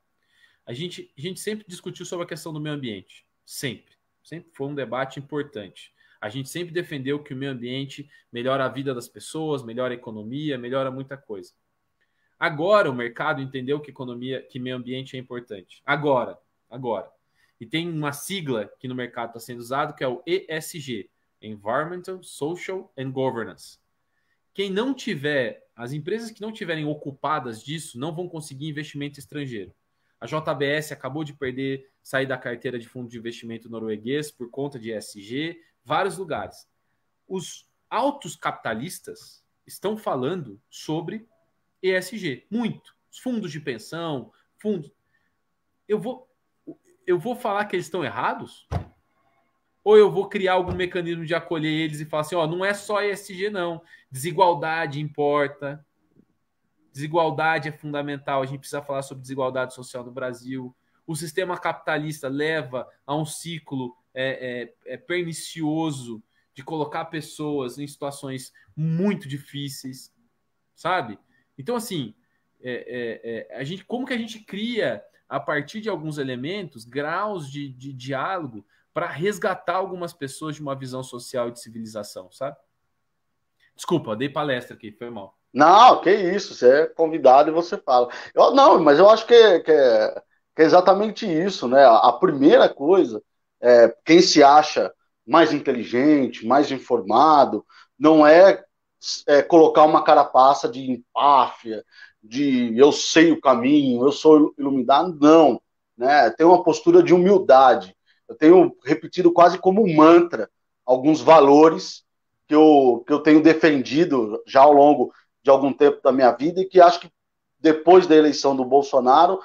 A gente sempre discutiu sobre a questão do meio ambiente. Sempre. Sempre foi um debate importante. A gente sempre defendeu que o meio ambiente melhora a vida das pessoas, melhora a economia, melhora muita coisa. Agora o mercado entendeu que meio ambiente é importante. Agora. E tem uma sigla que no mercado está sendo usado, que é o ESG, Environmental, Social and Governance. As empresas que não tiverem ocupadas disso não vão conseguir investimento estrangeiro. A JBS acabou de sair da carteira de fundo de investimento norueguês por conta de ESG, vários lugares. Os altos capitalistas estão falando sobre ESG, muito. Os fundos de pensão, fundos. Eu vou falar que eles estão errados? Ou eu vou criar algum mecanismo de acolher eles e falar assim, ó, não é só ESG, não. Desigualdade importa. Desigualdade é fundamental. A gente precisa falar sobre desigualdade social no Brasil. O sistema capitalista leva a um ciclo pernicioso de colocar pessoas em situações muito difíceis, sabe? Então, assim, como que a gente cria, a partir de alguns elementos, graus de diálogo para resgatar algumas pessoas de uma visão social e de civilização, sabe? Desculpa, dei palestra aqui, foi mal. Não, que isso, você é convidado e você fala. Não, mas eu acho que é exatamente isso, né? A primeira coisa, quem se acha mais inteligente, mais informado, não colocar uma carapaça de empáfia, de eu sei o caminho, eu sou iluminado, não, né? Tem uma postura de humildade. Eu tenho repetido quase como um mantra alguns valores que eu tenho defendido já ao longo de algum tempo da minha vida e que acho que depois da eleição do Bolsonaro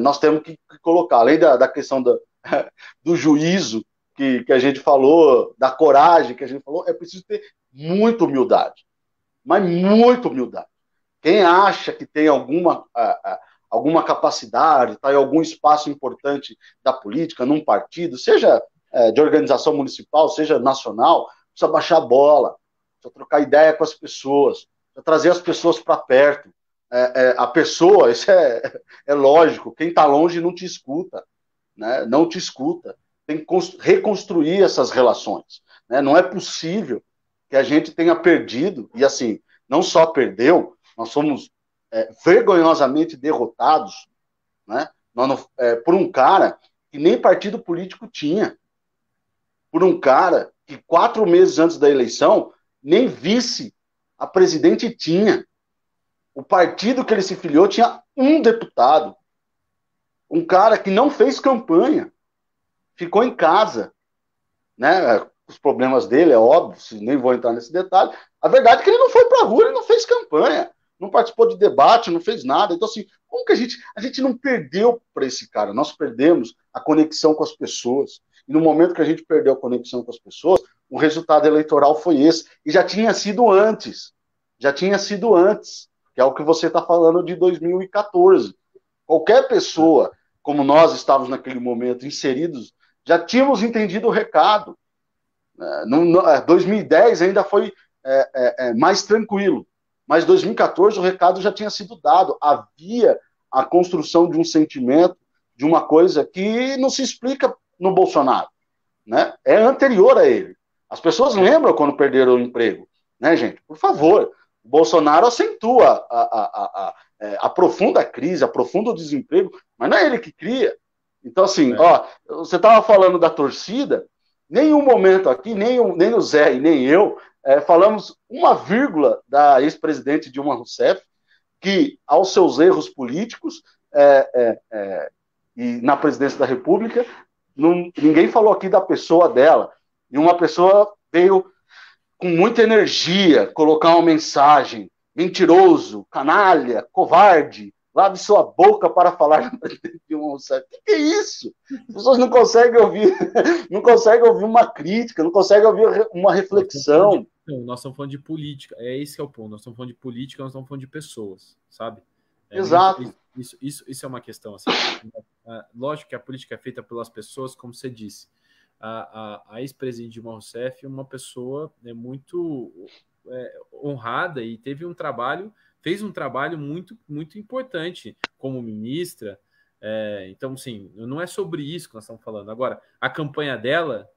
nós temos que colocar, além da questão do juízo que a gente falou, da coragem que a gente falou, é preciso ter muita humildade, mas muita humildade. Quem acha que tem alguma capacidade, está em algum espaço importante da política, num partido, seja de organização municipal, seja nacional, precisa baixar a bola, precisa trocar ideia com as pessoas, precisa trazer as pessoas para perto. A pessoa, isso é lógico, quem está longe não te escuta, né? Não te escuta. Tem que reconstruir essas relações, né? Não é possível que a gente tenha perdido, e assim, não só perdeu, nós somos vergonhosamente derrotados, né? Por um cara que nem partido político tinha, por um cara que 4 meses antes da eleição nem vice a presidente tinha. O partido que ele se filiou tinha um deputado, um cara que não fez campanha, ficou em casa, né? Os problemas dele, é óbvio, nem vou entrar nesse detalhe. A verdade é que ele não foi para a rua, ele não fez campanha, não participou de debate, não fez nada. Então, assim, como que a gente não perdeu para esse cara? Nós perdemos a conexão com as pessoas. E no momento que a gente perdeu a conexão com as pessoas, o resultado eleitoral foi esse. E já tinha sido antes. Já tinha sido antes, que é o que você está falando de 2014. Qualquer pessoa, como nós estávamos naquele momento inseridos, já tínhamos entendido o recado. 2010 ainda foi mais tranquilo, mas 2014 o recado já tinha sido dado. Havia a construção de um sentimento, de uma coisa que não se explica no Bolsonaro, né? É anterior a ele. As pessoas lembram quando perderam o emprego, né, gente? Por favor, o Bolsonaro acentua, aprofunda a crise, aprofunda o desemprego, mas não é ele que cria. Então, assim, você estava falando da torcida, nenhum momento aqui, nem o Zé e nem eu falamos uma vírgula da ex-presidente Dilma Rousseff, que, aos seus erros políticos e na presidência da República, ninguém falou aqui da pessoa dela. E uma pessoa veio com muita energia colocar uma mensagem: mentiroso, canalha, covarde, lave sua boca para falar da presidente Dilma Rousseff. O que é isso? As pessoas não conseguem ouvir, não conseguem ouvir uma crítica, não conseguem ouvir uma reflexão. Nós estamos falando de política, esse que é o ponto. Nós estamos falando de política, nós estamos falando de pessoas, sabe? Exato. Isso é uma questão assim. Lógico que a política é feita pelas pessoas, como você disse. A ex-presidente Dilma Rousseff é uma pessoa muito honrada e fez um trabalho muito, muito importante como ministra. Então, assim, não é sobre isso que nós estamos falando. Agora, a campanha dela,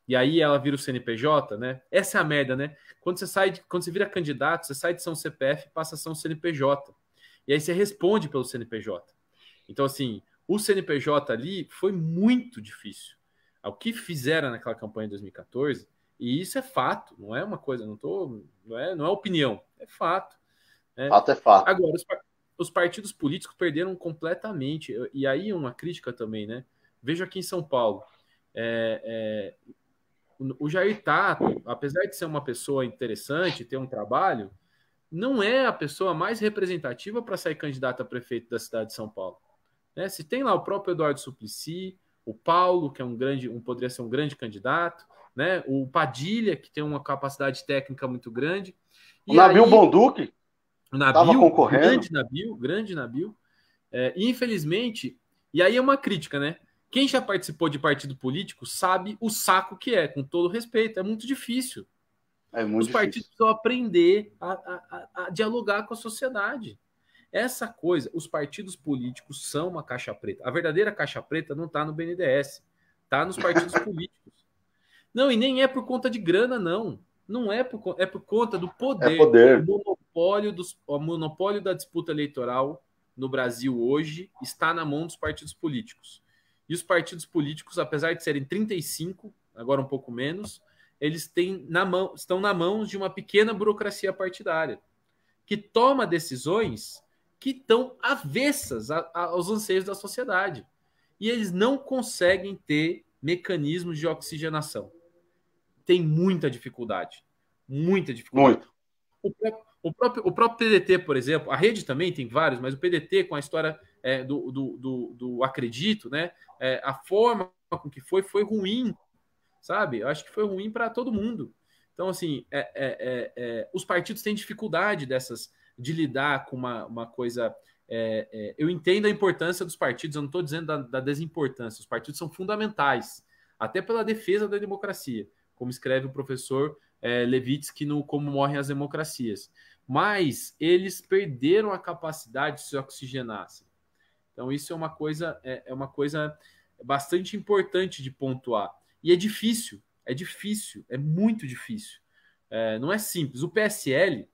e aí ela vira o CNPJ, né? Essa é a merda, né? Quando você vira candidato, você sai de São CPF e passa a São CNPJ. E aí você responde pelo CNPJ. Então, assim, o CNPJ ali foi muito difícil. O que fizeram naquela campanha de 2014, e isso é fato, não é uma coisa, não é opinião, é fato. Fato é fato. Agora, os partidos políticos perderam completamente. E aí uma crítica também, né? Vejo aqui em São Paulo. O Jair Tato, apesar de ser uma pessoa interessante, ter um trabalho, não é a pessoa mais representativa para sair candidato a prefeito da cidade de São Paulo. Né? Se tem lá o próprio Eduardo Suplicy, o Paulo, que é poderia ser um grande candidato, né? O Padilha, que tem uma capacidade técnica muito grande. O Nabil Bonduque estava concorrendo. Grande Nabil. Infelizmente, e aí é uma crítica, né? Quem já participou de partido político sabe o saco que é, com todo respeito. É muito difícil. Os partidos precisam aprender a dialogar com a sociedade. Essa coisa, os partidos políticos são uma caixa preta. A verdadeira caixa preta não está no BNDES, está nos partidos políticos. Não, e nem é por conta de grana, não. Não é por conta do poder. O monopólio da disputa eleitoral no Brasil hoje está na mão dos partidos políticos. E os partidos políticos, apesar de serem 35, agora um pouco menos, eles estão na mão de uma pequena burocracia partidária que toma decisões que estão avessas aos anseios da sociedade. E eles não conseguem ter mecanismos de oxigenação. Tem muita dificuldade. Muita dificuldade. O próprio PDT, por exemplo, a rede também tem vários, mas o PDT, com a história do acredito, né? A forma com que foi ruim, sabe? Eu acho que foi ruim para todo mundo. Então, assim, os partidos têm dificuldade de lidar com uma coisa. Eu entendo a importância dos partidos, eu não estou dizendo da desimportância. Os partidos são fundamentais, até pela defesa da democracia, como escreve o professor Levitsky no Como Morrem as Democracias. Mas eles perderam a capacidade de se oxigenar. Assim. Então, isso é uma coisa bastante importante de pontuar. E é difícil, é muito difícil. Não é simples. O PSL,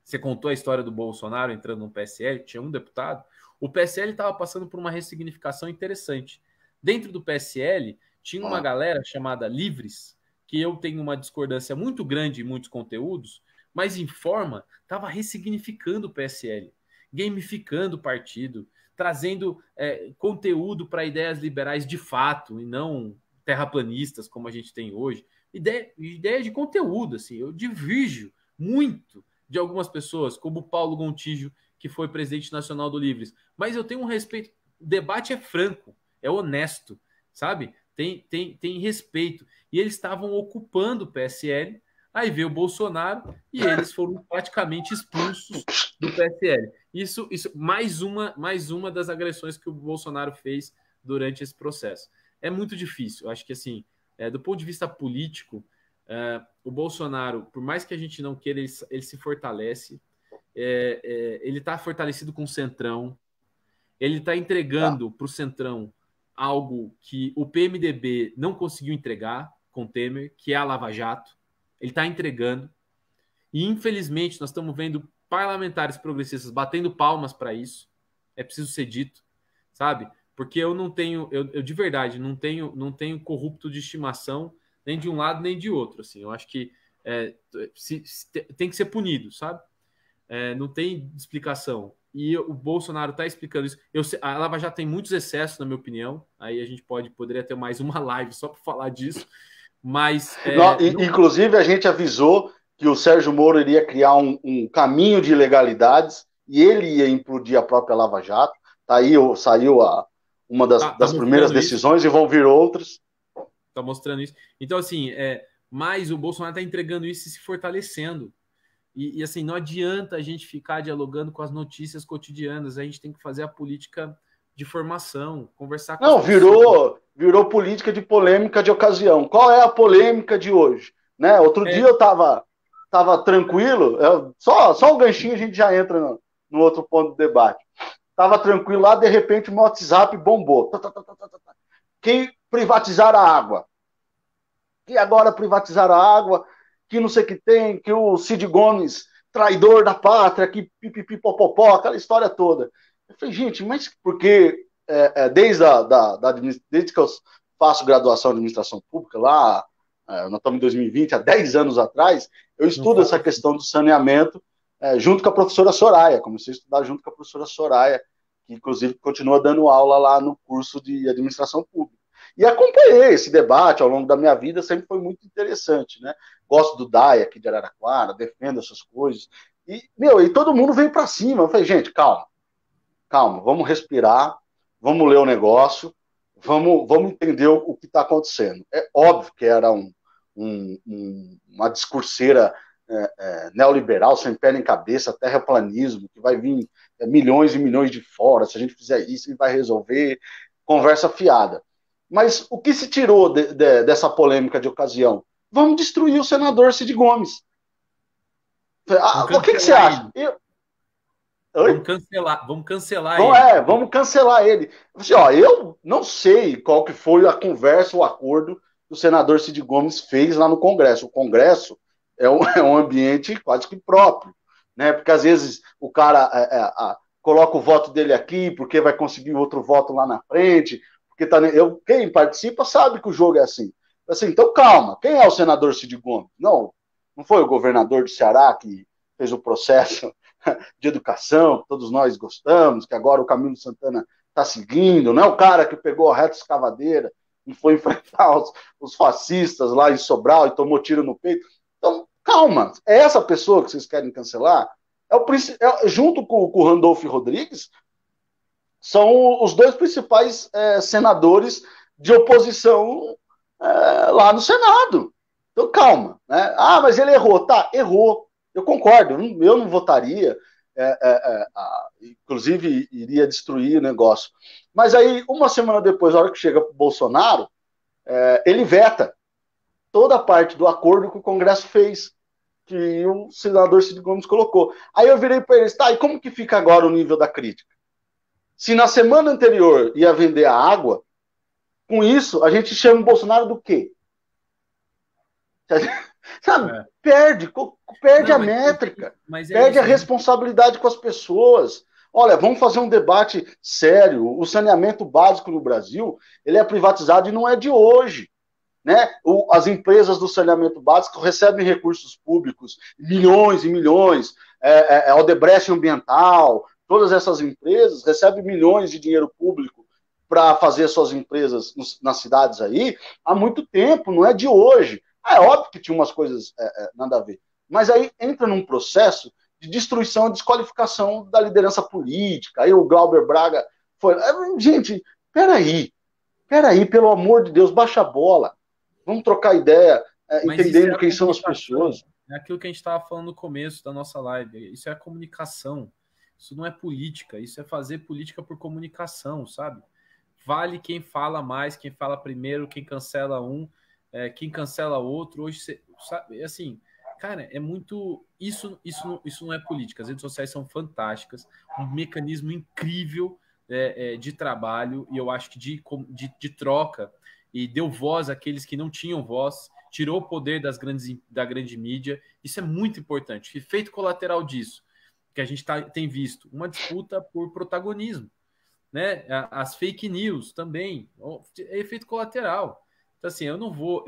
você contou a história do Bolsonaro entrando no PSL, tinha um deputado. O PSL estava passando por uma ressignificação interessante. Dentro do PSL, tinha uma galera chamada Livres, que eu tenho uma discordância muito grande em muitos conteúdos, mas em forma, estava ressignificando o PSL, gamificando o partido, trazendo conteúdo para ideias liberais de fato, e não terraplanistas, como a gente tem hoje. Ideia de conteúdo, assim. Eu divirjo muito de algumas pessoas, como o Paulo Gontijo, que foi presidente nacional do Livres. Mas eu tenho um respeito. O debate é franco, é honesto, sabe? Tem respeito. E eles estavam ocupando o PSL, aí veio o Bolsonaro e eles foram praticamente expulsos do PSL. Isso mais uma das agressões que o Bolsonaro fez durante esse processo. É muito difícil. Eu acho que, assim, do ponto de vista político, o Bolsonaro, por mais que a gente não queira, ele se fortalece. Ele está fortalecido com o Centrão. Ele está entregando para o Centrão algo que o PMDB não conseguiu entregar com o Temer, que é a Lava Jato. Ele está entregando. E, infelizmente, nós estamos vendo parlamentares progressistas batendo palmas para isso. É preciso ser dito, sabe? Porque eu não tenho, eu de verdade, não tenho corrupto de estimação nem de um lado nem de outro. Assim. Eu acho que tem que ser punido, sabe? Não tem explicação. E o Bolsonaro está explicando isso. A Lava Jato tem muitos excessos, na minha opinião. Aí a gente poderia ter mais uma live só para falar disso. Mas. Inclusive, a gente avisou que o Sérgio Moro iria criar um caminho de ilegalidades e ele ia implodir a própria Lava Jato. Tá aí, saiu uma das primeiras decisões isso. E vão vir outras. Está mostrando isso. Então, assim, mas o Bolsonaro está entregando isso e se fortalecendo. E, assim, não adianta a gente ficar dialogando com as notícias cotidianas. A gente tem que fazer a política de formação, conversar com as pessoas. Virou política de polêmica de ocasião. Qual é a polêmica de hoje? Né? Outro dia eu tava tranquilo, só o ganchinho a gente já entra no outro ponto do debate. Tava tranquilo lá, de repente o meu WhatsApp bombou. Que privatizaram a água. Que agora privatizaram a água, que não sei o que tem, que o Cid Gomes, traidor da pátria, que pipipipopopó, aquela história toda. Eu falei, gente, mas porque desde que eu faço graduação em administração pública, lá, nós estamos em 2020, há 10 anos atrás, eu estudo essa questão do saneamento junto com a professora Soraya. Comecei a estudar junto com a professora Soraya, que inclusive continua dando aula lá no curso de administração pública. E acompanhei esse debate ao longo da minha vida, sempre foi muito interessante, né? Gosto do DAE aqui de Araraquara, defendo essas coisas. E todo mundo veio para cima. Eu falei, gente, calma, calma, vamos respirar, vamos ler o negócio, vamos entender o que está acontecendo. É óbvio que era uma discurseira neoliberal, sem pé nem cabeça, terraplanismo, que vai vir milhões e milhões de fora, se a gente fizer isso, ele vai resolver, conversa fiada. Mas o que se tirou dessa polêmica de ocasião? Vamos destruir o senador Cid Gomes. O que você acha? Vamos cancelar ele. Vamos cancelar ele. Eu não sei qual que foi a conversa, o acordo que o senador Cid Gomes fez lá no Congresso. O Congresso é um ambiente quase que próprio, né? Porque às vezes o cara coloca o voto dele aqui porque vai conseguir outro voto lá na frente. Porque quem participa sabe que o jogo é assim. Então calma, quem é o senador Cid Gomes? Não foi o governador do Ceará que fez o processo de educação, que todos nós gostamos, que agora o Camilo Santana está seguindo, não é o cara que pegou a reta escavadeira e foi enfrentar os fascistas lá em Sobral e tomou tiro no peito. Então, calma, é essa pessoa que vocês querem cancelar? Junto com o Randolfo Rodrigues, são os dois principais senadores de oposição lá no Senado. Então, calma. Né? Mas ele errou. Tá, errou. Eu concordo, eu não votaria, inclusive iria destruir o negócio. Mas aí, uma semana depois, na hora que chega o Bolsonaro, ele veta toda a parte do acordo que o Congresso fez, que o senador Cid Gomes colocou. Aí eu virei para eles, e como que fica agora o nível da crítica? Se na semana anterior ia vender a água, com isso a gente chama o Bolsonaro do quê? Sabe? Perde a métrica, perde a responsabilidade com as pessoas. Olha, vamos fazer um debate sério. O saneamento básico no Brasil, ele é privatizado e não é de hoje. Né? As empresas do saneamento básico recebem recursos públicos, milhões e milhões, Odebrecht Ambiental, todas essas empresas recebem milhões de dinheiro público para fazer suas empresas nas cidades aí há muito tempo, não é de hoje. É óbvio que tinha umas coisas nada a ver. Mas aí entra num processo de destruição e desqualificação da liderança política. Aí o Glauber Braga foi... Gente, peraí, pelo amor de Deus, baixa a bola. Vamos trocar ideia, entendendo quem são as pessoas. É aquilo que a gente estava falando no começo da nossa live. Isso é a comunicação. Isso não é política. Isso é fazer política por comunicação, sabe? Vale quem fala mais, quem fala primeiro, quem cancela um, quem cancela outro. Hoje, sabe, assim, cara, é muito... Isso não é política. As redes sociais são fantásticas. Um mecanismo incrível de trabalho e eu acho que de troca, e deu voz àqueles que não tinham voz, tirou o poder da grande mídia. Isso é muito importante. Efeito colateral disso, que a gente tem visto, uma disputa por protagonismo. Né? As fake news também, é efeito colateral. Então, assim, eu não vou...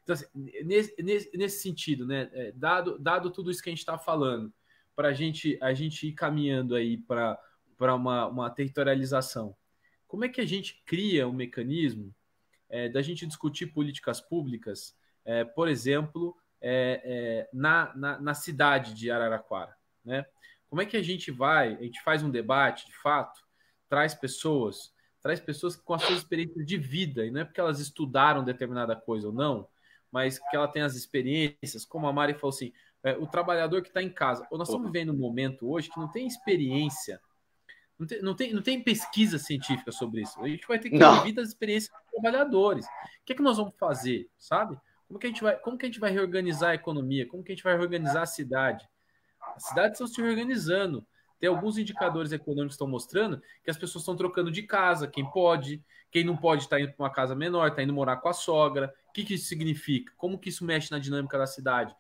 Então, assim, nesse sentido, né? Dado tudo isso que a gente está falando, para a gente ir caminhando aí para uma territorialização, como é que a gente cria um mecanismo da gente discutir políticas públicas, por exemplo, na cidade de Araraquara, né? Como é que a gente faz um debate, de fato, traz pessoas com as suas experiências de vida, e não é porque elas estudaram determinada coisa ou não, mas que ela tem as experiências, como a Mari falou assim, o trabalhador que está em casa. Nós estamos vivendo um momento hoje que não tem experiência, não tem pesquisa científica sobre isso. A gente vai ter que ouvir das experiências dos trabalhadores. O que é que nós vamos fazer, sabe? Como que a gente vai reorganizar a economia? Como que a gente vai reorganizar a cidade? As cidades estão se reorganizando. Tem alguns indicadores econômicos que estão mostrando que as pessoas estão trocando de casa, quem não pode está indo para uma casa menor, está indo morar com a sogra. O que isso significa? Como que isso mexe na dinâmica da cidade?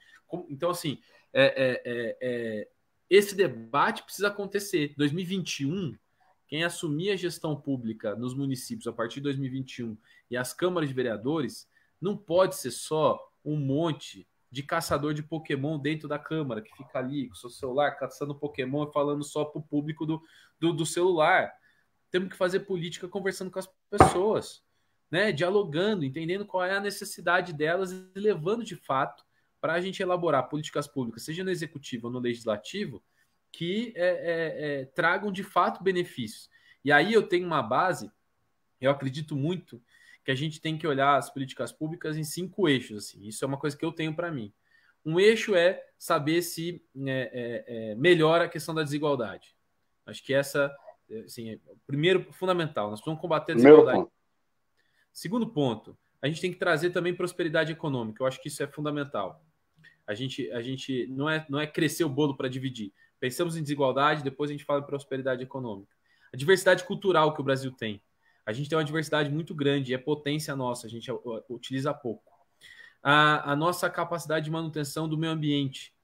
Então, assim, esse debate precisa acontecer. 2021, quem assumir a gestão pública nos municípios a partir de 2021 e as câmaras de vereadores, não pode ser só um monte de caçador de Pokémon dentro da Câmara, que fica ali com o seu celular caçando Pokémon e falando só para o público do celular. Temos que fazer política conversando com as pessoas, né? Dialogando, entendendo qual é a necessidade delas e levando de fato para a gente elaborar políticas públicas, seja no executivo ou no legislativo, que tragam de fato benefícios. E aí eu tenho uma base, eu acredito muito que a gente tem que olhar as políticas públicas em 5 eixos. Assim. Isso é uma coisa que eu tenho para mim. Um eixo é saber se melhora a questão da desigualdade. Acho que essa assim, é o primeiro fundamental. Nós precisamos combater a desigualdade. Ponto. Segundo ponto, a gente tem que trazer também prosperidade econômica. Eu acho que isso é fundamental. A gente não é crescer o bolo para dividir. Pensamos em desigualdade, depois a gente fala em prosperidade econômica. A diversidade cultural que o Brasil tem. A gente tem uma diversidade muito grande, é potência nossa, a gente utiliza pouco. A nossa capacidade de manutenção do meio ambiente.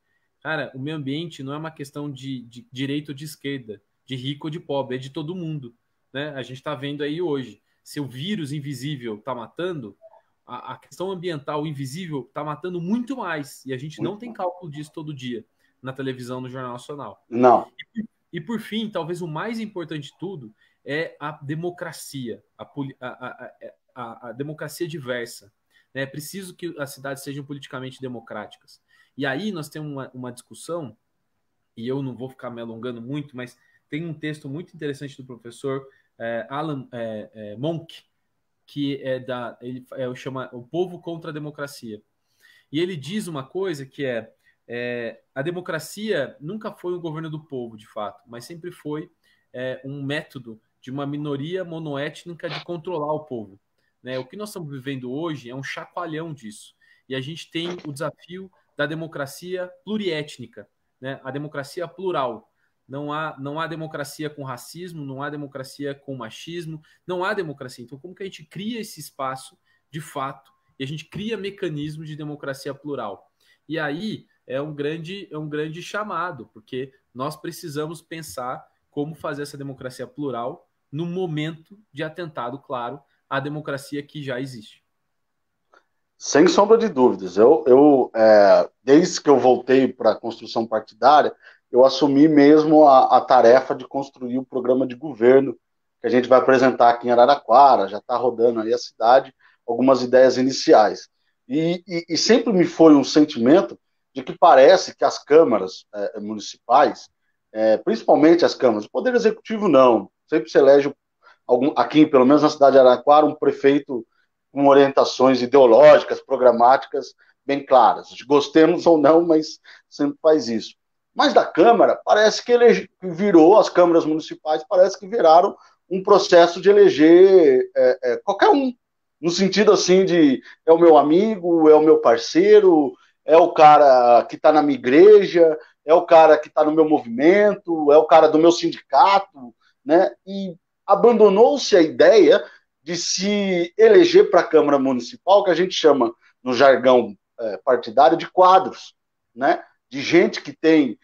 Cara, o meio ambiente não é uma questão de direita ou de esquerda, de rico ou de pobre, é de todo mundo. Né? A gente está vendo aí hoje, se o vírus invisível está matando, a questão ambiental invisível está matando muito mais. E a gente não tem cálculo disso todo dia na televisão, no Jornal Nacional. Não. E por fim, talvez o mais importante de tudo é a democracia, a democracia diversa. É preciso que as cidades sejam politicamente democráticas. E aí nós temos uma discussão, e eu não vou ficar me alongando muito, mas tem um texto muito interessante do professor Alan Monk, que ele chama O Povo contra a Democracia. E ele diz uma coisa que a democracia nunca foi um governo do povo, de fato, mas sempre foi um método de uma minoria monoétnica de controlar o povo. Né? O que nós estamos vivendo hoje é um chacoalhão disso. E a gente tem o desafio da democracia pluriétnica, né? A democracia plural. Não há democracia com racismo, não há democracia com machismo, não há democracia. Então, como que a gente cria esse espaço, de fato, e a gente cria mecanismos de democracia plural? E aí é um grande chamado, porque nós precisamos pensar como fazer essa democracia plural no momento de atentado, claro, à democracia que já existe. Sem sombra de dúvidas. Desde que eu voltei para a construção partidária, eu assumi mesmo a tarefa de construir o programa de governo que a gente vai apresentar aqui em Araraquara, já está rodando aí a cidade, algumas ideias iniciais. E sempre me foi um sentimento de que parece que as câmaras municipais, principalmente as câmaras, o Poder Executivo não, sempre se elege aqui, pelo menos na cidade de Araraquara, um prefeito com orientações ideológicas, programáticas bem claras. Gostemos ou não, mas sempre faz isso. Mas da Câmara, parece que as câmaras municipais parece que viraram um processo de eleger qualquer um, no sentido assim de é o meu amigo, é o meu parceiro, é o cara que está na minha igreja, é o cara que está no meu movimento, é o cara do meu sindicato, né? E abandonou-se a ideia de se eleger para a Câmara Municipal, que a gente chama, no jargão partidário, de quadros, né? De gente que tem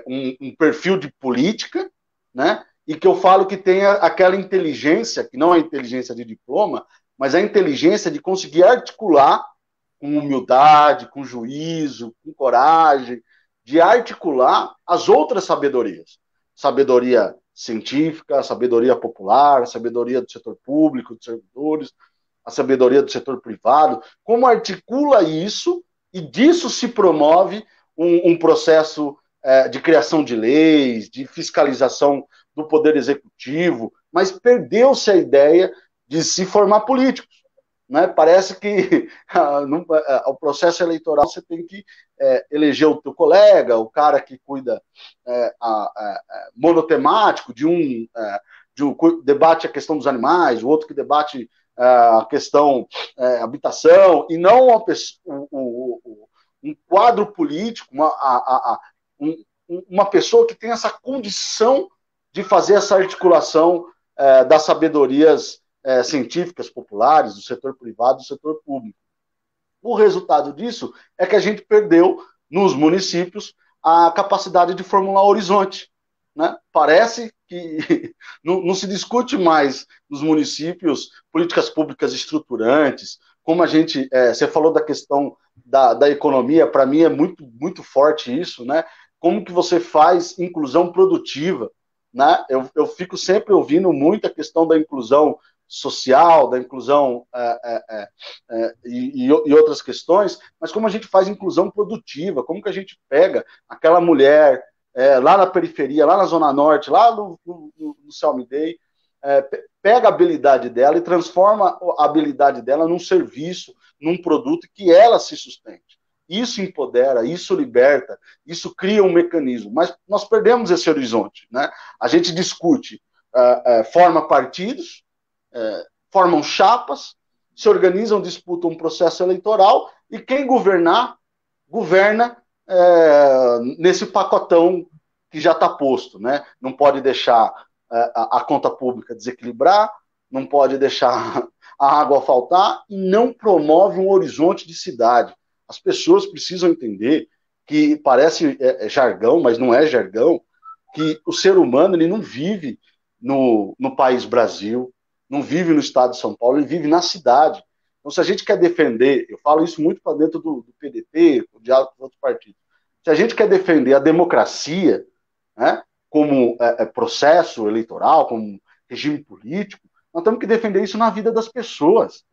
um perfil de política, né? E que eu falo que tem aquela inteligência, que não é a inteligência de diploma, mas a inteligência de conseguir articular com humildade, com juízo, com coragem, de articular as outras sabedorias. Sabedoria científica, a sabedoria popular, a sabedoria do setor público, dos servidores, a sabedoria do setor privado, como articula isso e disso se promove um processo de criação de leis, de fiscalização do poder executivo, mas perdeu-se a ideia de se formar políticos. Né? Parece que o processo eleitoral você tem que eleger o teu colega, o cara que cuida monotemático de um debate a questão dos animais, o outro que debate a questão habitação, e não um quadro político, uma pessoa que tem essa condição de fazer essa articulação das sabedorias científicas populares, do setor privado, do setor público. O resultado disso é que a gente perdeu, nos municípios, a capacidade de formular horizonte. Né? Parece que não se discute mais nos municípios políticas públicas estruturantes, como você falou da questão da economia, para mim é muito, muito forte isso, né? Como que você faz inclusão produtiva, né? Eu fico sempre ouvindo muito a questão da inclusão social, da inclusão e outras questões, mas como a gente faz inclusão produtiva, como que a gente pega aquela mulher lá na periferia, lá na Zona Norte, lá no Selmy Day, pega a habilidade dela e transforma a habilidade dela num serviço, num produto que ela se sustente. Isso empodera, isso liberta, isso cria um mecanismo. Mas nós perdemos esse horizonte, né? A gente discute, forma partidos, formam chapas, se organizam, disputam um processo eleitoral e quem governar, governa nesse pacotão que já está posto, né? Não pode deixar a conta pública desequilibrar, não pode deixar a água faltar e não promove um horizonte de cidade. As pessoas precisam entender que parece jargão, mas não é jargão, que o ser humano ele não vive no país Brasil, não vive no estado de São Paulo, ele vive na cidade. Então, se a gente quer defender, eu falo isso muito para dentro do PDT, o diálogo com outros partidos, se a gente quer defender a democracia, né, como processo eleitoral, como regime político, nós temos que defender isso na vida das pessoas.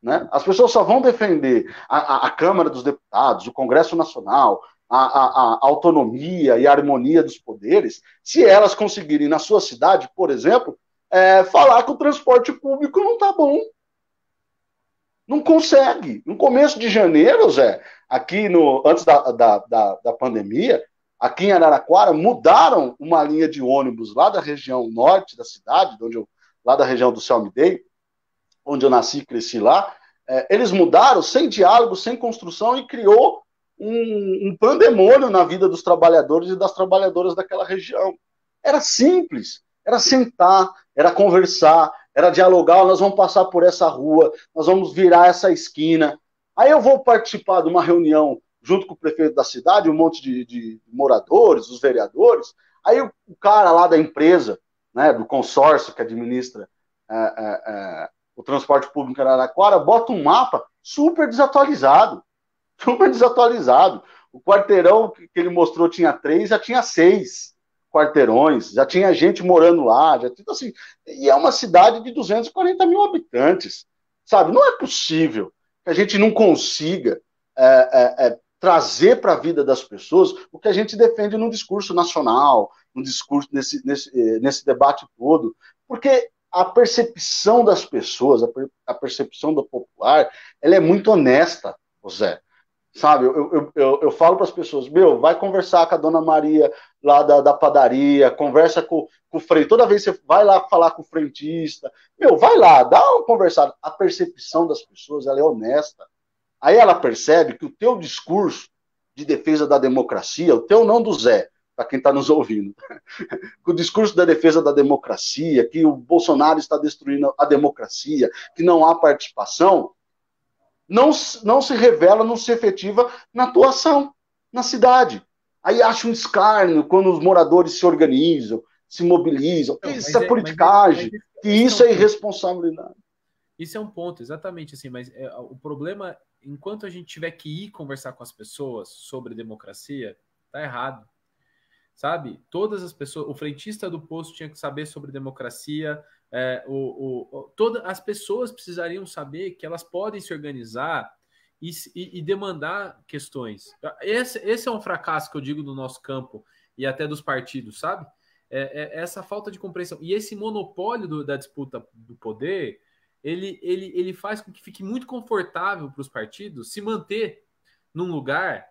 Né? As pessoas só vão defender a Câmara dos Deputados, o Congresso Nacional, a autonomia e a harmonia dos poderes, se elas conseguirem, na sua cidade, por exemplo, falar que o transporte público não está bom. Não consegue. No começo de janeiro, Zé, aqui antes da pandemia, aqui em Araraquara, mudaram uma linha de ônibus lá da região norte da cidade, lá da região do Selmy Day, onde eu nasci e cresci lá. Eles mudaram sem diálogo, sem construção e criou um pandemônio na vida dos trabalhadores e das trabalhadoras daquela região. Era simples, era sentar, era conversar, era dialogar, nós vamos passar por essa rua, nós vamos virar essa esquina. Aí eu vou participar de uma reunião junto com o prefeito da cidade, um monte de moradores, os vereadores. Aí o cara lá da empresa, né, do consórcio que administra o transporte público em Araraquara, bota um mapa super desatualizado. Super desatualizado. O quarteirão que ele mostrou tinha 3, já tinha 6 quarteirões, já tinha gente morando lá, já tinha, assim, e é uma cidade de 240 mil habitantes, sabe? Não é possível que a gente não consiga trazer para a vida das pessoas o que a gente defende num discurso nacional, num discurso nesse debate todo, porque a percepção das pessoas, a percepção do popular, ela é muito honesta, José. Sabe, eu falo para as pessoas, vai conversar com a dona Maria lá da padaria, conversa com o frente, toda vez que você vai lá falar com o frentista, vai lá, dá uma conversada. A percepção das pessoas, ela é honesta. Aí ela percebe que o teu discurso de defesa da democracia, o teu não do Zé, para quem está nos ouvindo, que o discurso da defesa da democracia, que o Bolsonaro está destruindo a democracia, que não há participação, não se revela, não se efetiva na tua ação, na cidade. Aí acha um escárnio quando os moradores se organizam, se mobilizam. Não, isso é politicagem, que isso é irresponsabilidade. Isso é um ponto, exatamente assim, mas o problema, enquanto a gente tiver que ir conversar com as pessoas sobre democracia, tá errado. Sabe? Todas as pessoas, o frentista do posto tinha que saber sobre democracia, todas as pessoas precisariam saber que elas podem se organizar e demandar questões. Esse é um fracasso que eu digo do nosso campo e até dos partidos, sabe? Essa falta de compreensão. E esse monopólio da disputa do poder, ele faz com que fique muito confortável para os partidos se manter num lugar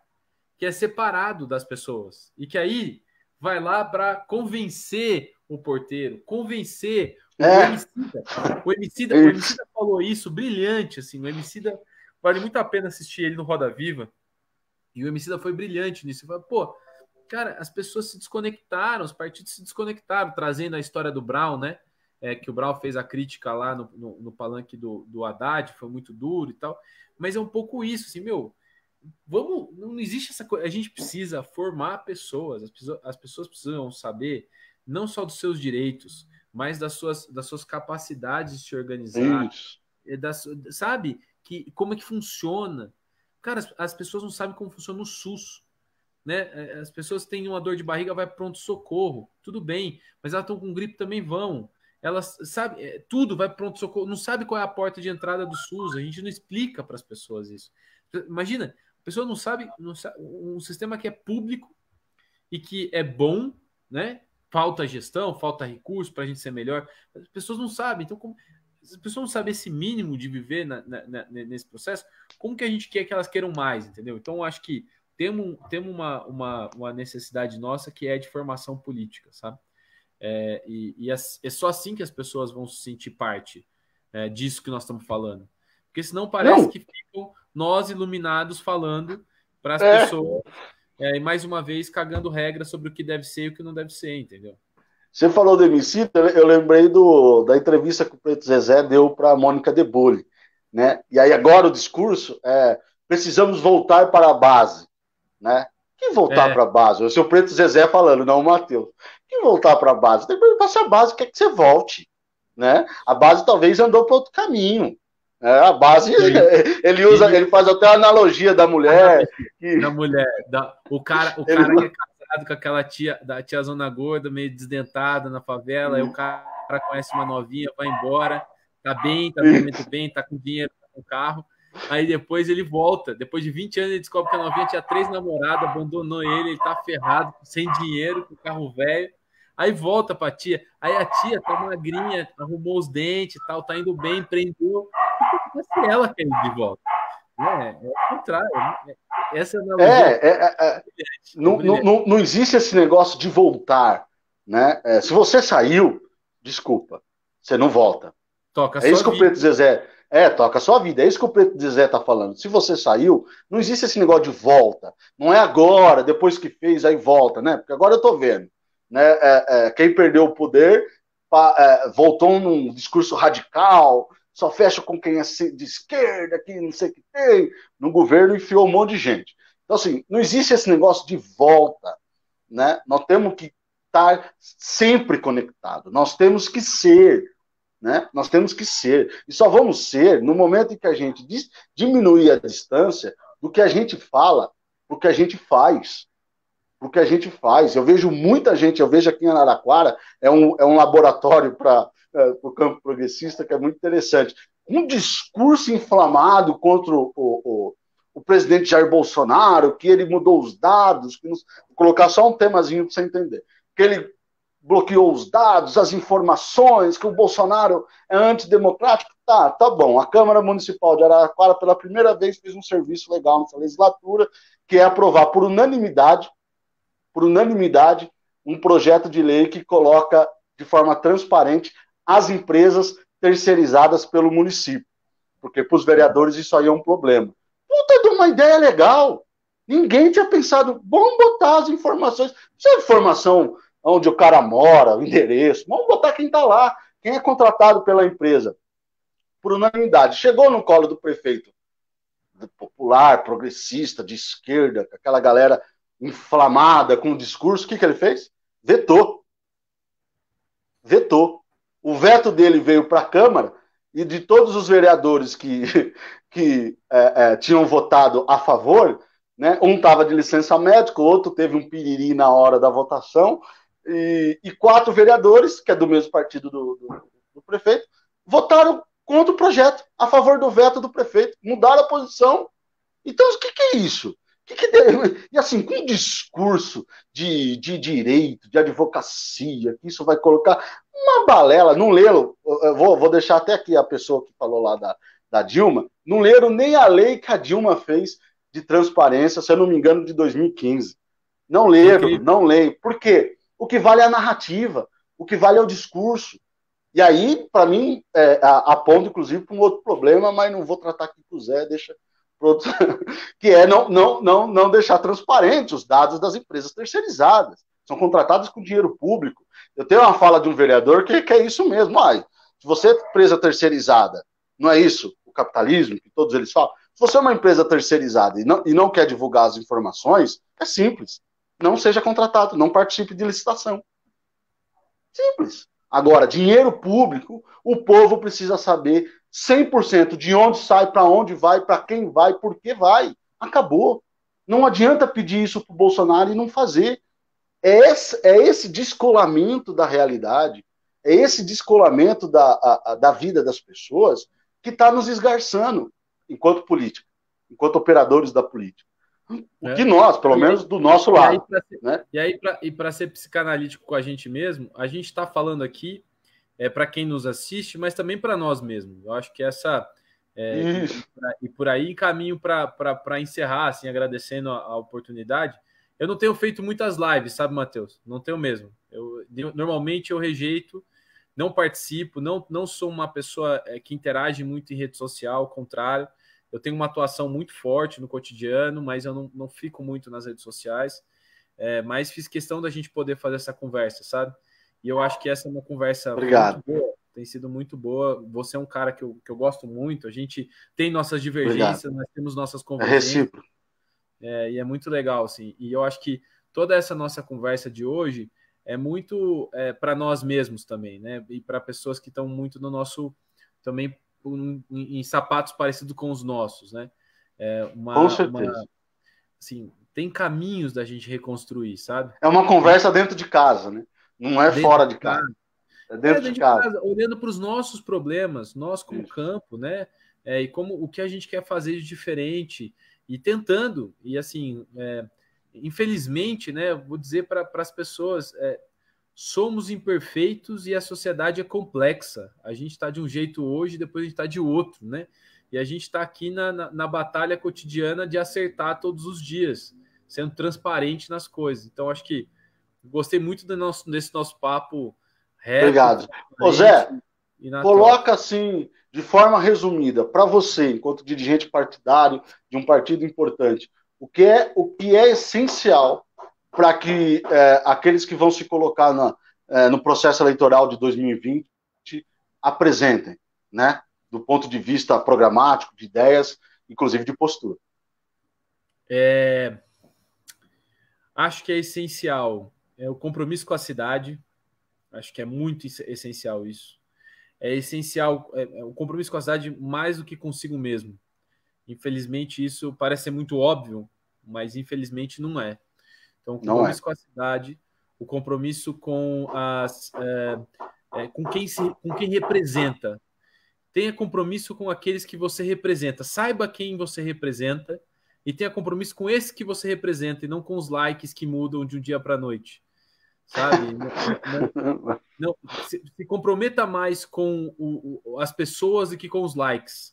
que é separado das pessoas. E que aí vai lá para convencer o porteiro, convencer o Emicida. O Emicida falou isso, brilhante, assim, o Emicida, vale muito a pena assistir ele no Roda Viva, e o Emicida foi brilhante nisso, ele falou, pô, cara, as pessoas se desconectaram, os partidos se desconectaram, trazendo a história do Brown, né, que o Brown fez a crítica lá no palanque do Haddad, foi muito duro e tal, mas é um pouco isso, assim, não existe essa coisa. A gente precisa formar pessoas. As pessoas precisam saber não só dos seus direitos, mas das suas capacidades de se organizar. Sabe? Como é que funciona? Cara, as pessoas não sabem como funciona o SUS, né? As pessoas têm uma dor de barriga, vai pronto-socorro, tudo bem, mas elas estão com gripe também vão. Elas, sabe, tudo vai pronto-socorro, não sabe qual é a porta de entrada do SUS, a gente não explica para as pessoas isso. Imagina, a pessoa não sabe um sistema que é público e que é bom, né? Falta gestão, falta recurso para a gente ser melhor. As pessoas não sabem. Então, como as pessoas não sabem esse mínimo de viver nesse processo, como que a gente quer que elas queiram mais, entendeu? Então, eu acho que temos uma necessidade nossa que é de formação política, sabe? É só assim que as pessoas vão se sentir parte disso que nós estamos falando. Porque senão parece Não, que ficam nós iluminados falando para as é, pessoas e mais uma vez cagando regras sobre o que deve ser e o que não deve ser, entendeu? você falou do Emicida, eu lembrei da entrevista que o Preto Zezé deu para a Mônica de Bolle, né? E aí agora o discurso é: precisamos voltar para a base, né? Que voltar É, para a base? O seu Preto Zezé falando, não o Matheus. Que voltar para a base? Tem que perguntar se a base quer que você volte, né? A base talvez andou para outro caminho. A base, ele, ele faz até a analogia da mulher. da mulher, o cara que é casado com aquela tia, da tia Zona Gorda, meio desdentada na favela, aí o cara conhece uma novinha, vai embora, tá bem, tá no momento bem, tá com dinheiro, tá com carro. Aí depois ele volta, depois de 20 anos ele descobre que a novinha tinha 3 namoradas, abandonou ele tá ferrado, sem dinheiro, com carro velho. Aí volta pra tia, aí a tia tá magrinha, arrumou os dentes, tal, tá indo bem, prendeu. Se ela quer ir de volta. É o contrário. Essa analogia não, não existe esse negócio de voltar, né? Se você saiu, desculpa, você não volta. toca a É sua isso que o vida. Preto Zezé. Toca a sua vida. É isso que o Preto Zezé tá falando. Se você saiu, não existe esse negócio de volta. Não é agora, depois que fez, aí volta, né? Porque agora eu tô vendo. Né? Quem perdeu o poder voltou num discurso radical, só fecha com quem é de esquerda, que não sei o que tem. No governo enfiou um monte de gente. Então, assim, não existe esse negócio de volta. Né? Nós temos que estar sempre conectados. Nós temos que ser. Né? Nós temos que ser. E só vamos ser no momento em que a gente diminuir a distância do que a gente fala para o que a gente faz. Pro que a gente faz. Eu vejo muita gente, eu vejo aqui em Araraquara, é um laboratório para o campo progressista que é muito interessante. Um discurso inflamado contra o presidente Jair Bolsonaro, que ele mudou os dados, vou colocar só um temazinho para você entender. Que ele bloqueou os dados, as informações, que o Bolsonaro é antidemocrático. Tá bom. A Câmara Municipal de Araraquara, pela primeira vez, fez um serviço legal nessa legislatura, que é aprovar por unanimidade, um projeto de lei que coloca de forma transparente as empresas terceirizadas pelo município. Porque para os vereadores isso aí é um problema. Puta de uma ideia legal. Ninguém tinha pensado, vamos botar as informações. Se é informação onde o cara mora, o endereço, vamos botar quem está lá, quem é contratado pela empresa. Por unanimidade. Chegou no colo do prefeito popular, progressista, de esquerda, aquela galera inflamada com o discurso, o que ele fez? Vetou. O veto dele veio para a Câmara e de todos os vereadores que tinham votado a favor, né, um estava de licença médica, o outro teve um piriri na hora da votação, e 4 vereadores, que é do mesmo partido do prefeito, votaram contra o projeto, a favor do veto do prefeito, mudaram a posição. Então, o que é isso? E assim, com um discurso de direito, de advocacia, que isso vai colocar uma balela, não leram, vou deixar até aqui a pessoa que falou lá da Dilma, não leram nem a lei que a Dilma fez de transparência, se eu não me engano, de 2015. Não leram, não leem. Por quê? O que vale é a narrativa, o que vale é o discurso. E aí, para mim, aponta, inclusive, para um outro problema, mas não vou tratar aqui com o Zé, deixa outro, que é não deixar transparente os dados das empresas terceirizadas. São contratadas com dinheiro público. Eu tenho uma fala de um vereador que é isso mesmo. Se você é empresa terceirizada, não é isso o capitalismo, que todos eles falam? Se você é uma empresa terceirizada e não quer divulgar as informações, é simples. Não seja contratado, não participe de licitação. Simples. Agora, dinheiro público, o povo precisa saber 100% de onde sai, para onde vai, para quem vai, por que vai. Acabou. Não adianta pedir isso para o Bolsonaro e não fazer. É esse descolamento da realidade, é esse descolamento da vida das pessoas que está nos esgarçando enquanto política, enquanto operadores da política. O que nós, pelo menos do nosso lado. Né? E para ser psicanalítico com a gente mesmo, a gente está falando aqui para quem nos assiste, mas também para nós mesmos. Eu acho que essa... e por aí caminho para encerrar, assim, agradecendo a oportunidade. Eu não tenho feito muitas lives, sabe, Matheus? Não tenho mesmo. Normalmente eu rejeito, não participo, não sou uma pessoa que interage muito em rede social, ao contrário. Eu tenho uma atuação muito forte no cotidiano, mas eu não fico muito nas redes sociais. Mas fiz questão da gente poder fazer essa conversa, sabe? E eu acho que essa é uma conversa Obrigado. muito boa, tem sido muito boa. Você é um cara que eu gosto muito, a gente tem nossas divergências, Obrigado. Nós temos nossas convergências. É recíproco. E é muito legal, assim. E eu acho que toda essa nossa conversa de hoje é muito para nós mesmos também, né? E para pessoas que estão muito no nosso... também em sapatos parecidos com os nossos, né? Com certeza. Assim, tem caminhos da gente reconstruir, sabe? É uma conversa dentro de casa, né? Não é fora de casa. É dentro de casa. Olhando para os nossos problemas, nós como campo, né? E como o que a gente quer fazer de diferente e tentando. E assim, infelizmente, né? Vou dizer para as pessoas, somos imperfeitos e a sociedade é complexa. A gente está de um jeito hoje, depois a gente está de outro, né? E a gente está aqui na batalha cotidiana de acertar todos os dias, sendo transparente nas coisas. Então, acho que gostei muito desse nosso papo reto. Obrigado. Ô Zé, coloca assim, de forma resumida, para você, enquanto dirigente partidário de um partido importante, o que é essencial para que aqueles que vão se colocar no processo eleitoral de 2020 apresentem, né? Do ponto de vista programático, de ideias, inclusive de postura. Acho que é essencial o compromisso com a cidade. Acho que é muito essencial isso. É essencial o compromisso com a cidade mais do que consigo mesmo. Infelizmente, isso parece ser muito óbvio, mas infelizmente não é. Então, o compromisso com a cidade, o compromisso com com quem representa. Tenha compromisso com aqueles que você representa. Saiba quem você representa e tenha compromisso com esse que você representa e não com os likes que mudam de um dia para a noite. Sabe? Se comprometa mais com as pessoas do que com os likes.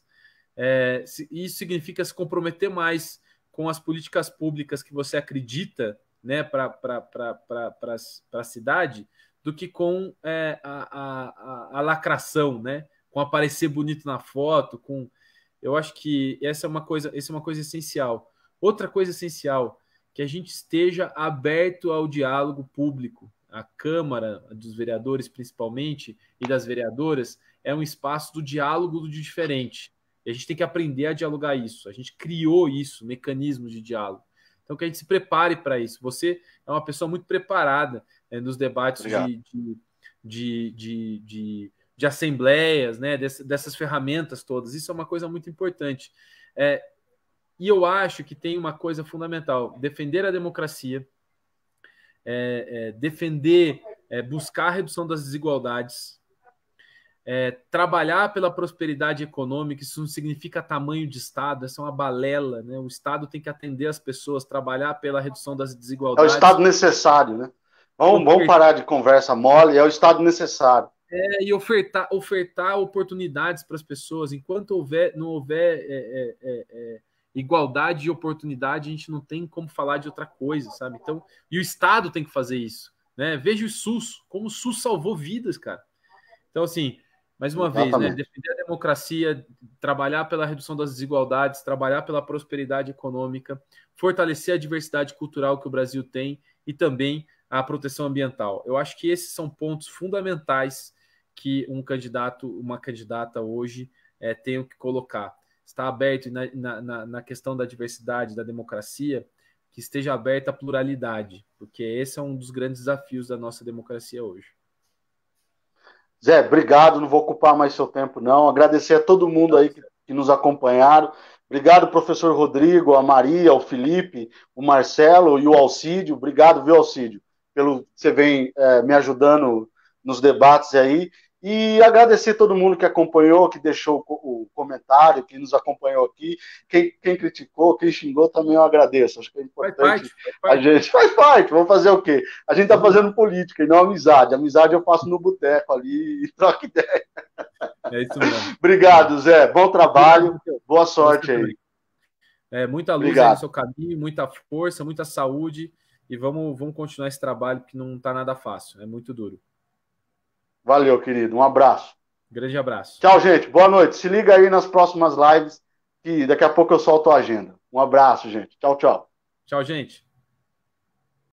Isso significa se comprometer mais com as políticas públicas que você acredita, né, para a cidade, do que com a lacração, né? Com aparecer bonito na foto, eu acho que essa é uma coisa essencial. Outra coisa essencial, que a gente esteja aberto ao diálogo público. A Câmara dos Vereadores, principalmente, e das vereadoras, é um espaço do diálogo do diferente. E a gente tem que aprender a dialogar isso. A gente criou isso, mecanismos de diálogo. Então, que a gente se prepare para isso. Você é uma pessoa muito preparada nos debates de assembleias, né, dessas ferramentas todas. Isso é uma coisa muito importante. E eu acho que tem uma coisa fundamental: defender a democracia, buscar a redução das desigualdades, trabalhar pela prosperidade econômica. Isso não significa tamanho de Estado, essa é uma balela, né? O Estado tem que atender as pessoas, trabalhar pela redução das desigualdades. É o Estado necessário, né? Vamos parar de conversa mole, é o Estado necessário. E ofertar oportunidades para as pessoas. Enquanto não houver igualdade de oportunidade, a gente não tem como falar de outra coisa, sabe? Então, e o Estado tem que fazer isso, né? Veja o SUS, como o SUS salvou vidas, cara. Então, assim, mais uma vez, né? Defender a democracia, trabalhar pela redução das desigualdades, trabalhar pela prosperidade econômica, fortalecer a diversidade cultural que o Brasil tem e também a proteção ambiental. Eu acho que esses são pontos fundamentais que um candidato, uma candidata hoje tem que colocar. Está aberto na questão da diversidade, da democracia, que esteja aberta à pluralidade, porque esse é um dos grandes desafios da nossa democracia hoje. Zé, obrigado, não vou ocupar mais seu tempo, não. Agradecer a todo mundo aí que nos acompanharam. Obrigado, professor Rodrigo, a Maria, o Felipe, o Marcelo e o Alcídio. Obrigado, viu, Alcídio, pelo que você vem me ajudando nos debates aí. E agradecer a todo mundo que acompanhou, que deixou o comentário, que nos acompanhou aqui. Quem criticou, quem xingou, também eu agradeço. Acho que é importante. Faz A parte. gente faz parte, vamos fazer o quê? A gente está fazendo política e não amizade. Amizade eu faço no boteco ali e troco ideia. É isso mesmo. Obrigado, Zé. Bom trabalho. Obrigado, Boa sorte aí. Muita luz aí no Obrigado. seu caminho, muita força, muita saúde. E vamos continuar esse trabalho que não está nada fácil. É muito duro. Valeu, querido. Um abraço. Grande abraço. Tchau, gente. Boa noite. Se liga aí nas próximas lives, que daqui a pouco eu solto a agenda. Um abraço, gente. Tchau, tchau. Tchau, gente.